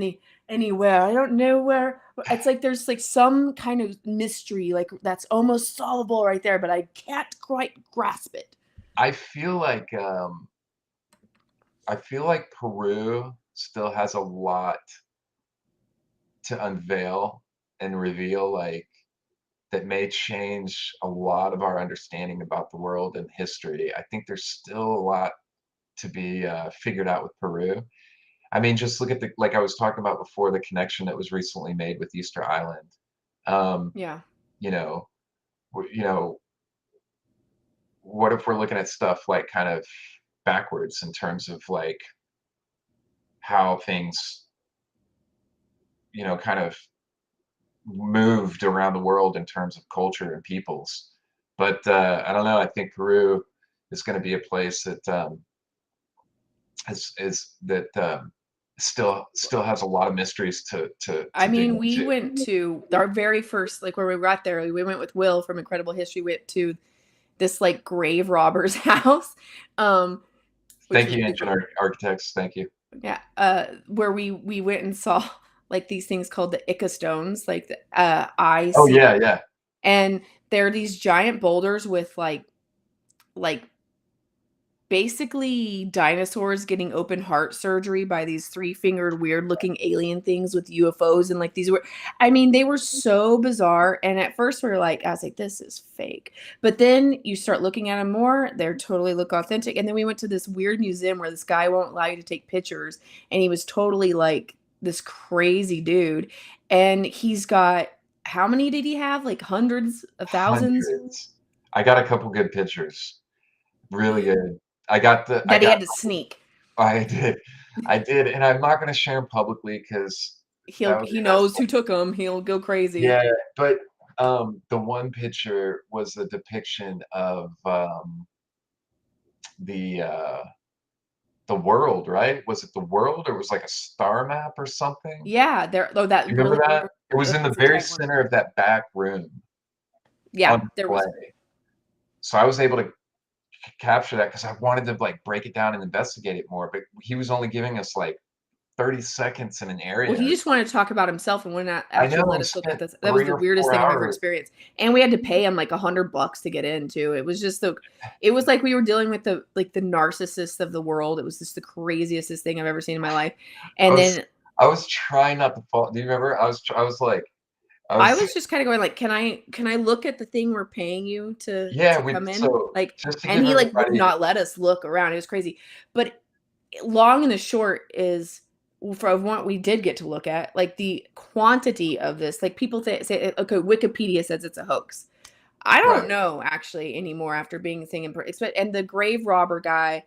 anywhere. I don't know where." It's like there's like some kind of mystery like that's almost solvable right there, but I can't quite grasp it. I feel like Peru still has a lot to unveil and reveal, like that may change a lot of our understanding about the world and history. I think there's still a lot to be figured out with Peru. I mean, just look at the, like I was talking about before, the connection that was recently made with Easter Island. Um, Yeah. you know, you know, what if we're looking at stuff like kind of backwards in terms of like how things, kind of moved around the world in terms of culture and peoples. But I don't know. I think Peru is going to be a place that is that still has a lot of mysteries I to dig mean, we into. went to our very first, like when we got there, we went with Will from Incredible History, went to this like grave robber's house, um, which Thank was you, the ancient architects. Thank you. yeah, where we went and saw like these things called the Ica stones, like the Oh IC, yeah, yeah. and they're these giant boulders with like basically dinosaurs getting open heart surgery by these three-fingered weird looking alien things with UFOs and like these were, I mean, they were so bizarre. And at first we were like, I was like, this is fake. But then you start looking at them more, they're totally look authentic. And then we went to this weird museum where this guy won't allow you to take pictures. And he was totally like this crazy dude. And he's got, how many did he have? Like hundreds of thousands Hundreds. I got a couple good pictures. Really good. I got the I that he got had to sneak. I did. I did, and I'm not gonna share them publicly because that would He that's knows who took him. He'll go crazy. yeah, but the one picture was a depiction of the uh the world, right? Was it the world or it was like a star map or something? Yeah, there oh, Do you that remember really that? It was in the that's a very tight one. center of that back room Yeah, on there was display. So I was able to capture that because I wanted to like break it down and investigate it more, but he was only giving us like 30 seconds in an well, he area. just wanted to talk about himself and would not I actually know let he us look at spent this. That was three the or weirdest four thing I've ever hours. experienced. And we had to pay him like $100 to get in too. It was just so it was like we were dealing with the like the narcissist of the world. It was just the craziest thing I've ever seen in my life. I And was then I was trying not to fall. Do you remember? I was like I I was was just kind of going like, can I look at the thing we're paying you yeah, to we come in? so Like, just to and give he like would everybody not let us look around. It was crazy. But long and the short is from what we did get to look at, like the quantity of this, like people say okay, Wikipedia says it's a hoax. I right. don't know actually anymore after being a thing and the grave robber guy,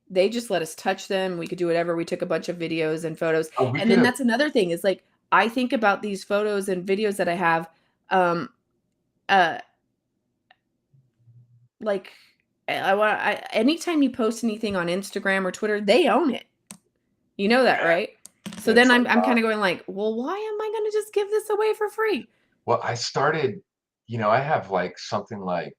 they just let us touch them. We could do whatever. We took a bunch of videos and photos. Oh, we And could then have that's another thing is like I think about these photos and videos that I have um uh like I want I anytime you post anything on Instagram or Twitter, they own it. You know that, right? So it's then like I'm kind of going like, well, why am I going to just give this away for free? well, I started, I have like something like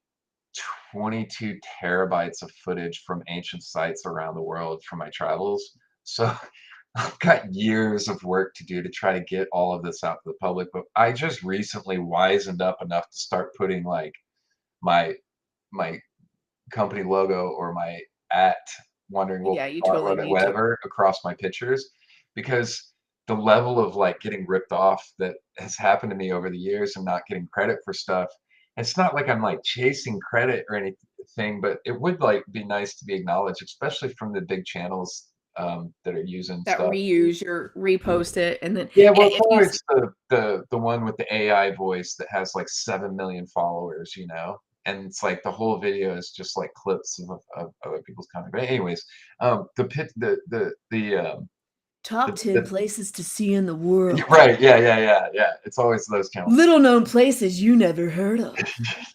22 terabytes of footage from ancient sites around the world from my travels. So I've got years of work to do to try to get all of this out to the public. But I just recently wisened up enough to start putting like my my company logo or my at wondering Yeah, you totally need to. whatever across my pictures because the level of like getting ripped off that has happened to me over the years and not getting credit for stuff, it's not like I'm like chasing credit or anything, but it would like be nice to be acknowledged, especially from the big channels that are using That stuff. reuse your repost it and then Yeah, well, it's if you always the one with the AI voice that has like 7 million followers, and it's like the whole video is just like clips of other people's content. But anyways, the pit the top 10 places to see in the world. Right. Yeah. It's always those channels. Little known places you never heard of.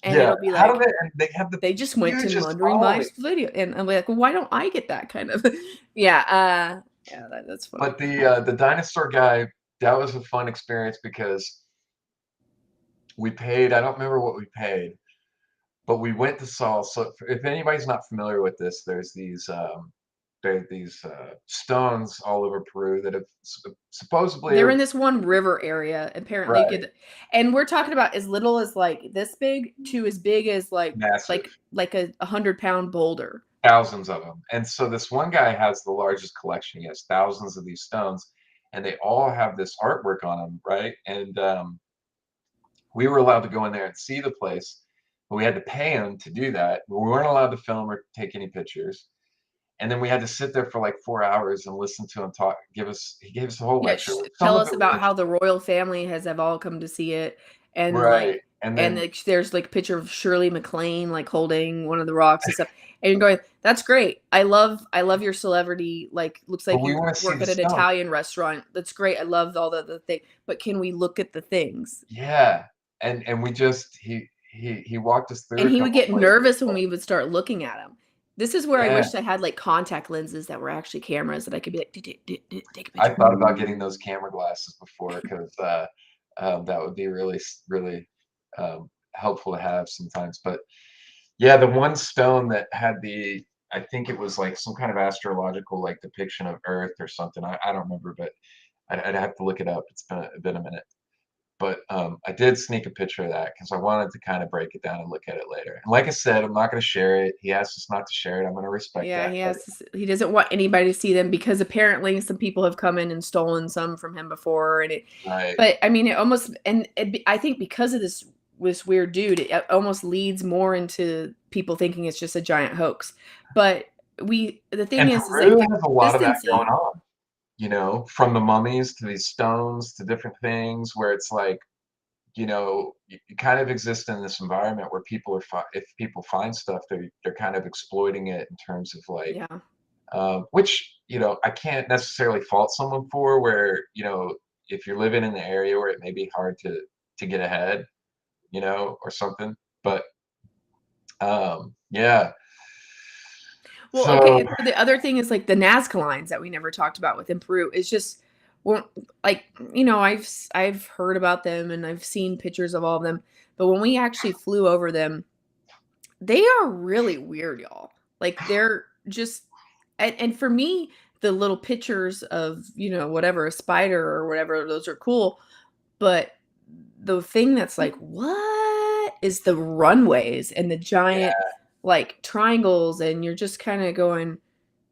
And Yeah. it'll be How like, do they have the they just went to hugest Wondering following. Mike's video. And I'm like, well, why don't I get that kind of? Yeah. That's funny. But the dinosaur guy, that was a fun experience because we paid, I don't remember what we paid, but we went to saw. So if anybody's not familiar with this, there's these stones all over Peru that have supposedly They're in this one river area. Apparently, right. And we're talking about as little as like this big to as big as Massive. like a 100-pound boulder. Thousands of them. And so this one guy has the largest collection. He has thousands of these stones, and they all have this artwork on them, right? And we were allowed to go in there and see the place, but we had to pay him to do that. We weren't allowed to film or take any pictures. And then we had to sit there for like 4 hours and listen to him talk. He gave us a whole lecture. Tell us about how the royal family have all come to see it, and right. And then there's like a picture of Shirley MacLaine like holding one of the rocks and stuff. And you're going, that's great. I love your celebrity. Like, looks like you work at an Italian restaurant. That's great. I love all the thing. But can we look at the things? Yeah. And we just he walked us through. And he would get nervous when we would start looking at him. This is where I wished I had like contact lenses that were actually cameras that I could be like, take a picture. I thought about getting those camera glasses before because that would be really, really helpful to have sometimes. But yeah, the one stone that had I think it was like some kind of astrological like depiction of Earth or something. I don't remember, but I'd have to look it up. It's been a minute. But I did sneak a picture of that because I wanted to kind of break it down and look at it later. And like I said, I'm not going to share it. He asked us not to share it. I'm going to respect that. Yeah, he doesn't want anybody to see them because apparently some people have come in and stolen some from him before. And right. But I mean, it almost, I think because of this weird dude, it almost leads more into people thinking it's just a giant hoax. But the thing is Peru has a lot of that going on. You know, from the mummies to these stones to different things where it's like, you know, you kind of exist in this environment where people if people find stuff, they're kind of exploiting it in terms of like, which, you know, I can't necessarily fault someone for where, you know, if you're living in the area where it may be hard to get ahead, you know, or something. But yeah. Well, okay. The other thing is like the Nazca lines that we never talked about within Peru is just, well, like, you know, I've heard about them and I've seen pictures of all of them, but when we actually flew over them, they are really weird, y'all. Like they're just, and for me, the little pictures of, you know, whatever, a spider or whatever, those are cool. But the thing that's like, what is the runways and the giant like triangles, and you're just kind of going,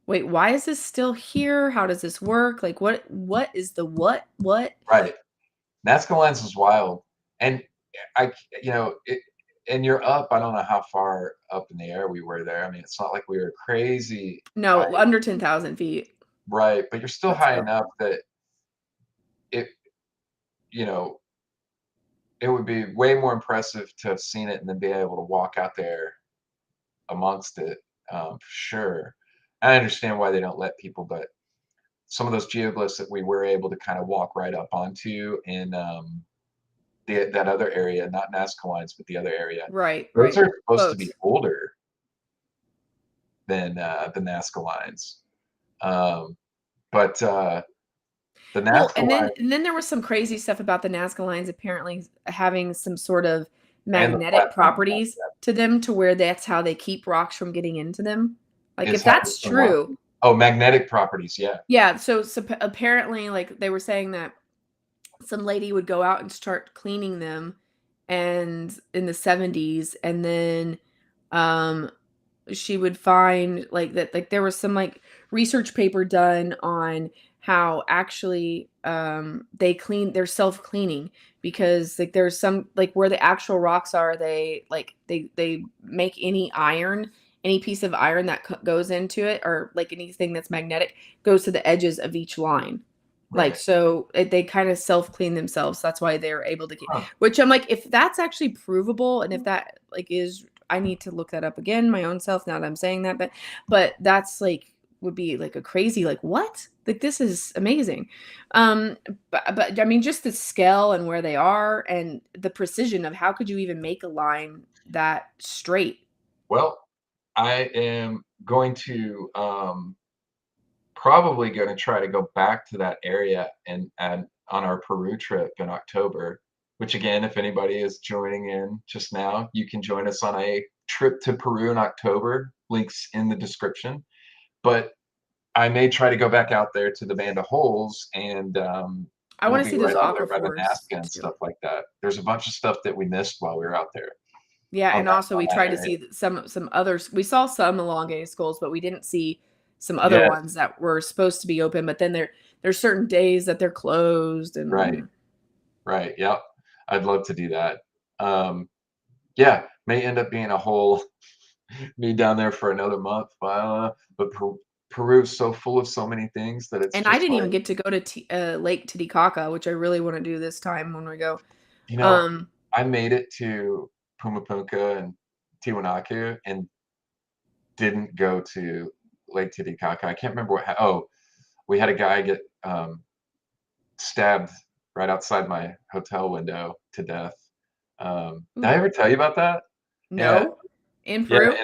wait, why is this still here? How does this work? Like what is the what? Right. Nazca lines is wild. And you know, and you're up, I don't know how far up in the air we were there. I mean, it's not like we were crazy. No, high. Under 10,000 feet. Right. But you're still high enough that you know, it would be way more impressive to have seen it and then be able to walk out there amongst it, for sure. I understand why they don't let people, but some of those geoglyphs that we were able to kind of walk right up onto in that other area, not Nazca lines, but the other area. Right. Those are supposed to be older than the Nazca lines. But the Nazca lines, and then there was some crazy stuff about the Nazca lines apparently having some sort of magnetic properties to them to where that's how they keep rocks from getting into them. Like if that's true. Oh, magnetic properties, yeah. Yeah, so apparently like they were saying that some lady would go out and start cleaning them and in the 70s, and then she would find like that, like there was some like research paper done on how actually they're self-cleaning because like there's some like where the actual rocks are, they make any piece of iron that goes into it, or like anything that's magnetic goes to the edges of each line. Right. Like, so they kind of self-clean themselves. That's why they're able to get, which I'm like, if that's actually provable, and if that like is, I need to look that up again, my own self, now that I'm saying that, but that's like would be like a crazy, like, what? Like, this is amazing. But I mean, just the scale and where they are and the precision of how could you even make a line that straight? Well, I am going to probably going to try to go back to that area and on our Peru trip in October, which again, if anybody is joining in just now, you can join us on a trip to Peru in October. Links in the description. But I may try to go back out there to the Band of Holes, and I we'll want to be see those right out there by the aquifers Nazca and too. stuff like that. There's a bunch of stuff that we missed while we were out there Yeah, on and also we that tried to area. see some others. We saw some elongated skulls, but we didn't see some other Yeah, ones that were supposed to be open. But then there's certain days that they're closed, right, and right. Yep. I'd love to do that. Yeah, may end up being a whole me down there for another month. But Peru's so full of so many things that it's and I just didn't even like, get to go to Lake Titicaca, which I really want to do this time when we go. you know, Um, I made it to Pumapunka and Tiwanaku and didn't go to Lake Titicaca. I can't remember oh, we had a guy get stabbed right outside my hotel window to death. Did I Ooh, ever tell you about that? Yeah, no, in yeah, Peru.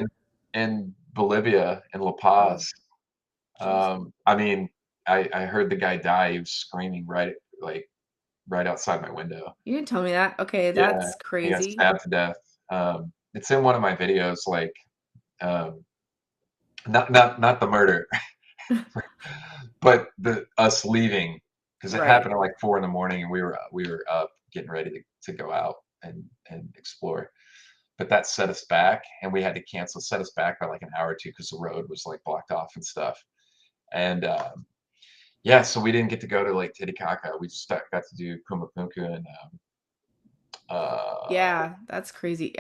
in Bolivia, in La Oh, Paz. jeez, I mean, I heard the guy die. He was screaming right outside my window. you didn't tell me that. Okay, Yeah, that's he got crazy. stabbed to death. It's in one of my videos, like um, not the murder, but the us leaving because it Right. happened at like 4 in the morning, and we were up getting ready to go out and explore. But that set us back, and we had to cancel. Set us back by like an hour or two because the road was like blocked off and stuff. And yeah, so we didn't get to go to Lake Titicaca. We just got to do Pumapunku and uh, Yeah, that's crazy.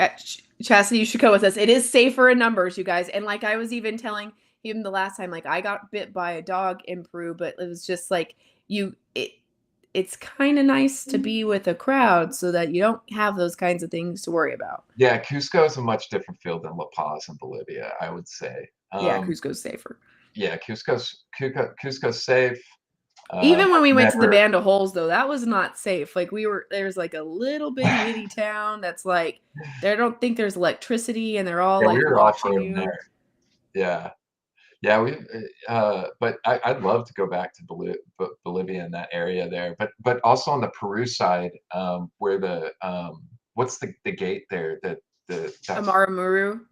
Chastity, you should go with us. It is safer in numbers, you guys. And like I was even telling him the last time, like I got bit by a dog in Peru, but it was just like it's kind of nice to be with a crowd so that you don't have those kinds of things to worry about. yeah, Cusco is a much different field than La Paz in Bolivia, I would say. Yeah, Cusco's safer. Yeah, Cusco's safe. Even when I've we went to the never, Band of Holes, though, that was not safe. Like there's like a little bitty town that's like they don't think there's electricity, and they're all yeah, we like were watching off-roading you. there. Yeah, yeah, but I'd love to go back to Bolivia in that area there, but also on the Peru side, where what's the gate there that that's Amara Muru.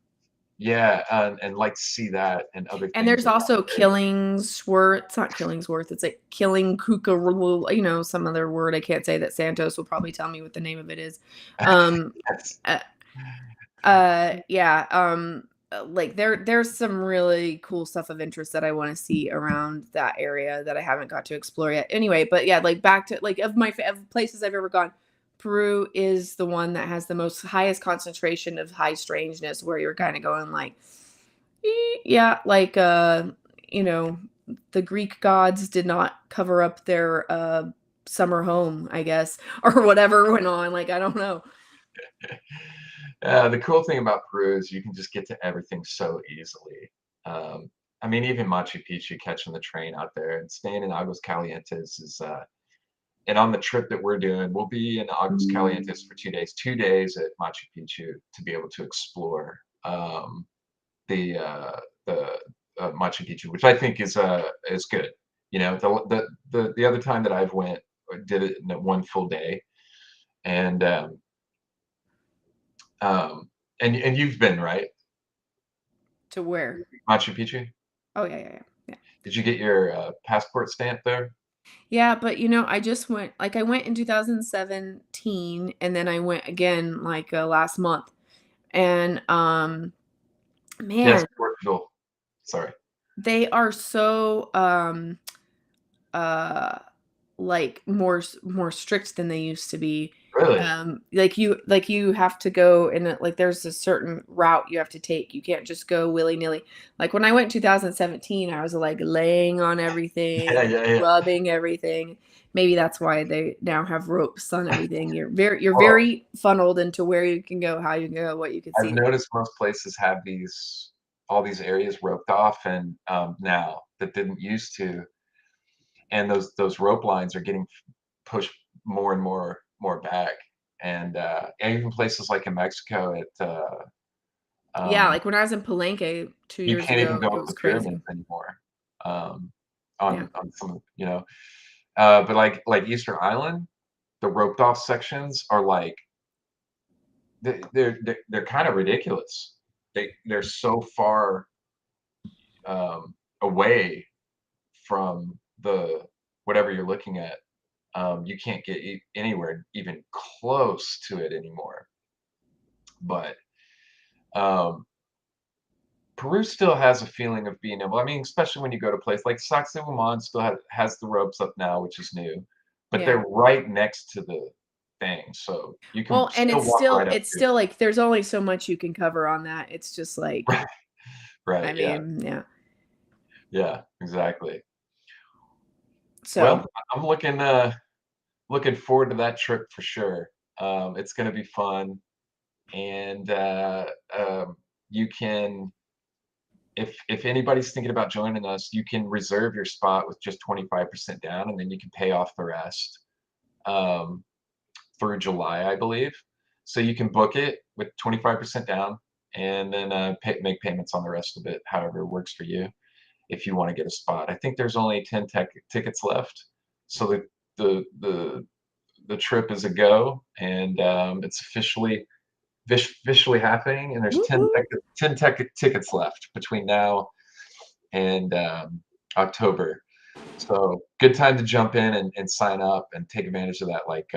yeah, and like to see that and other And things there's around also there. Killingsworth. It's not Killingsworth. It's like Killing Kuka, some other word I can't say that Santos will probably tell me what the name of it is. Um, Yes. uh, yeah. Like there's some really cool stuff of interest that I want to see around that area that I haven't got to explore yet. Anyway, but yeah, like back to like of places I've ever gone, Peru is the one that has the most highest concentration of high strangeness, where you're kind of going like, yeah, like you know, the Greek gods did not cover up their summer home, I guess, or whatever went on. Like I don't know. The cool thing about Peru is you can just get to everything so easily. I mean, even Machu Picchu, catching the train out there and staying in Aguas Calientes and on the trip that we're doing, we'll be in Aguas Calientes for 2 days, 2 days at Machu Picchu to be able to explore the Machu Picchu, which I think is good. You know, the other time that I've went, I did it in one full day, and um, and you've been right, To where? Machu Picchu. Oh yeah, yeah, yeah. Yeah. Did you get your passport stamp there? Yeah, but I just went like I went in 2017 and then I went again like last month. And Yes, man, Portugal. Sorry. they are so uh like more strict than they used to be. Really? Like you have to go in like there's a certain route you have to take. You can't just go willy-nilly. Like when I went in 2017, I was like laying on everything Yeah, and yeah, yeah. rubbing everything. Maybe that's why they now have ropes on everything. You're Well, very funneled into where you can go, how you can go, what you can I've see. noticed most places have these. all these areas roped off, and now that didn't used to, and those rope lines are getting pushed more and more back, and even places like in Mexico, Yeah, um, like when I was in Palenque two you years can't even ago, go it up was the crazy. pyramids anymore. Um, Yeah. on some, but like Easter Island, the roped off sections are like they're kind of ridiculous. They're so far away from the whatever you're looking at. You can't get anywhere even close to it anymore. But um, Peru still has a feeling of being able. I mean, especially when you go to a place like Sacsayhuaman still has the ropes up now, which is new, but Yeah. they're right next to the thing, so you can Well, and still walk right up it's to it. still like there's only so much you can cover on that. It's just like, Right, right, I yeah, mean, yeah. yeah, exactly. So Well, I'm looking forward to that trip for sure. It's going to be fun, and you can, if anybody's thinking about joining us, you can reserve your spot with just 25% down, and then you can pay off the rest um, through July, I believe. So you can book it with 25% down, and then make payments on the rest of it, however works for you. If you want to get a spot, I think there's only 10 tickets left, so the the trip is a go, and it's officially happening, and there's whoop, whoop. 10 tickets left between now and October. So good time to jump in and sign up and take advantage of that, like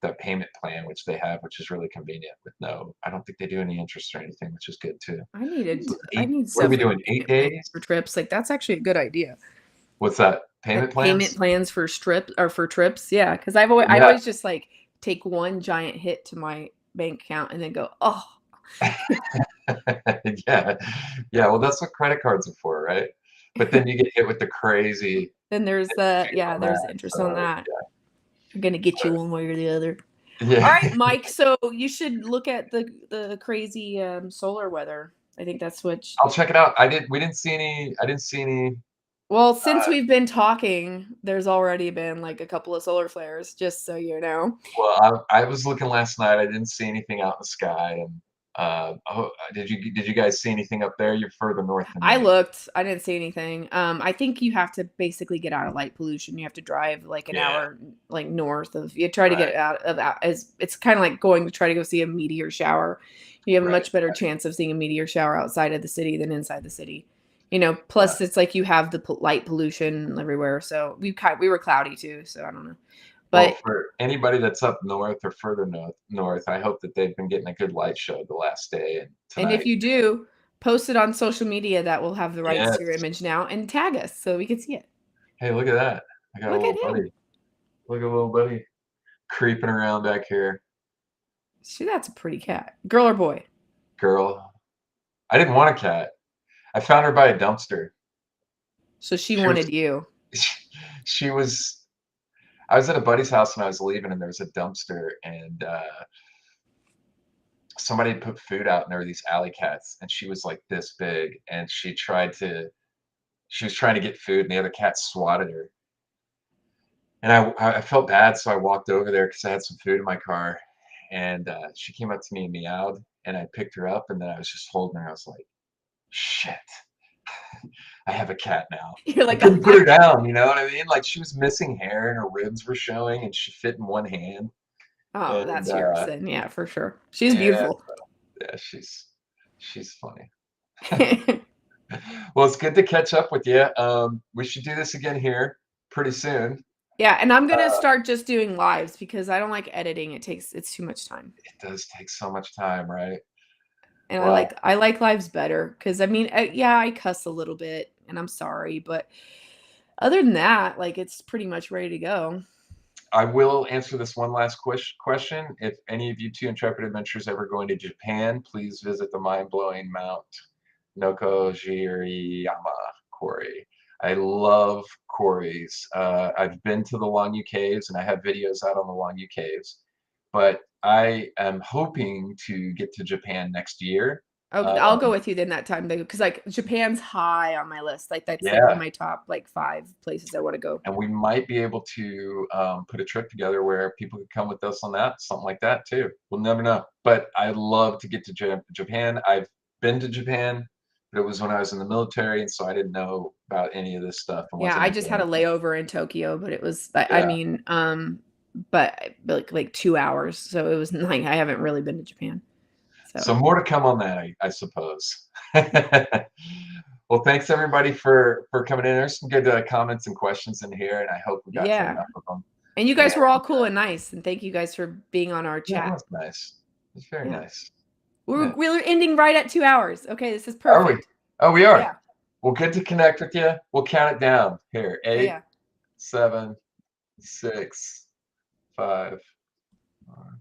that payment plan which they have, which is really convenient with no. I don't think they do any interest or anything, which is good too. So I eight. need What are we stuff like doing? Eight payment plans days? for trips. Like that's actually a good idea. What's that? Like Payment payment plans? plans for strip or for trips. Yeah, because I Yeah. always just like take one giant hit to my bank account and then go, oh, Yeah. Yeah. Well, that's what credit cards are for, right? But then you get hit with the crazy then there's interest yeah, on that. there's interest on So that. I'm gonna get you but, one way or the other. All yeah. right, Mike. So you should look at the crazy solar weather. I think that's what. I'll check it out. We didn't see any. I didn't see any. Well, since we've been talking, there's already been like a couple of solar flares, just so you know. Well, I was looking last night. I didn't see anything out in the sky. And did you guys see anything up there? You're further north than I me. looked, I didn't see anything. I think you have to basically get out of light pollution. You have to drive like an Yeah. hour, like north of. You try to Right. get as it's kind of like going to try to go see a meteor shower. You have a Right. much better chance of seeing a meteor shower outside of the city than inside the city. You know, Yeah. plus it's like you have the light pollution everywhere. So we were cloudy too. So I don't know, Well, but for anybody that's up north or further north, I hope that they've been getting a good light show the last day and and if tonight. you do, post it on social media that will have the rights to your Yes. image now and tag us so we can see it. Hey, look at that. I got a Look at little him. buddy. Look at a little buddy creeping around back here. See, that's a pretty cat. Girl or boy? Girl. I didn't want a cat. I found her by a dumpster. So she She was wanted you. she was I was at a buddy's house and I was leaving, and there was a dumpster, and somebody had put food out, and there were these alley cats, and she was like this big, and she was trying to get food, and the other cat swatted her. And I felt bad, so I walked over there because I had some food in my car, and she came up to me and meowed, and I picked her up, and then I was just holding her. I was like, shit, I have a cat now. You're I like, couldn't put her down, you know what I mean? Like she was missing hair and her ribs were showing, and she fit in one hand. oh, And that's yours then. Yeah, for sure. She's yeah, beautiful. yeah, she's funny. Well, it's good to catch up with you. We should do this again here pretty soon. Yeah, and I'm gonna Uh, start just doing lives because I don't like editing. It's too much time. it does take so much time, right? And Well, I like lives better because I mean, yeah, I cuss a little bit and I'm sorry, but other than that, like it's pretty much ready to go. I will answer this one last question. If any of you two intrepid adventurers ever going to Japan, please visit the mind-blowing Mount Nokojiriyama quarry. I love quarries. I've been to the Longyu Caves, and I have videos out on the Longyu Caves. But I am hoping to get to Japan next year, Oh, I'll go with you then that time because like Japan's high on my list. Like that's like in Yeah, my top like 5 places I want to go. and we might be able to put a trip together where people could come with us on that, something like that too. We'll never know. But I'd love to get to Japan. I've been to Japan, but it was when I was in the military, and so I didn't know about any of this stuff and Yeah, wasn't I able just to had a anything. layover in Tokyo, but it was I Yeah. mean, but like 2 hours, so it was like I haven't really been to Japan. So So more to come on that, I suppose. Well, thanks everybody for coming in. There's some good comments and questions in here, and I hope we got to yeah, enough of them. and you And guys were all cool and nice, and thank you guys for being on our yeah, that chat. was nice. It was very Yeah, nice. Yeah. we're ending right at 2 hours. Okay, this is Are we? perfect. Oh, we are. Yeah, Well, good to connect with you. We'll count it down here. yeah, 8, yeah. 7, 6, 5, 4.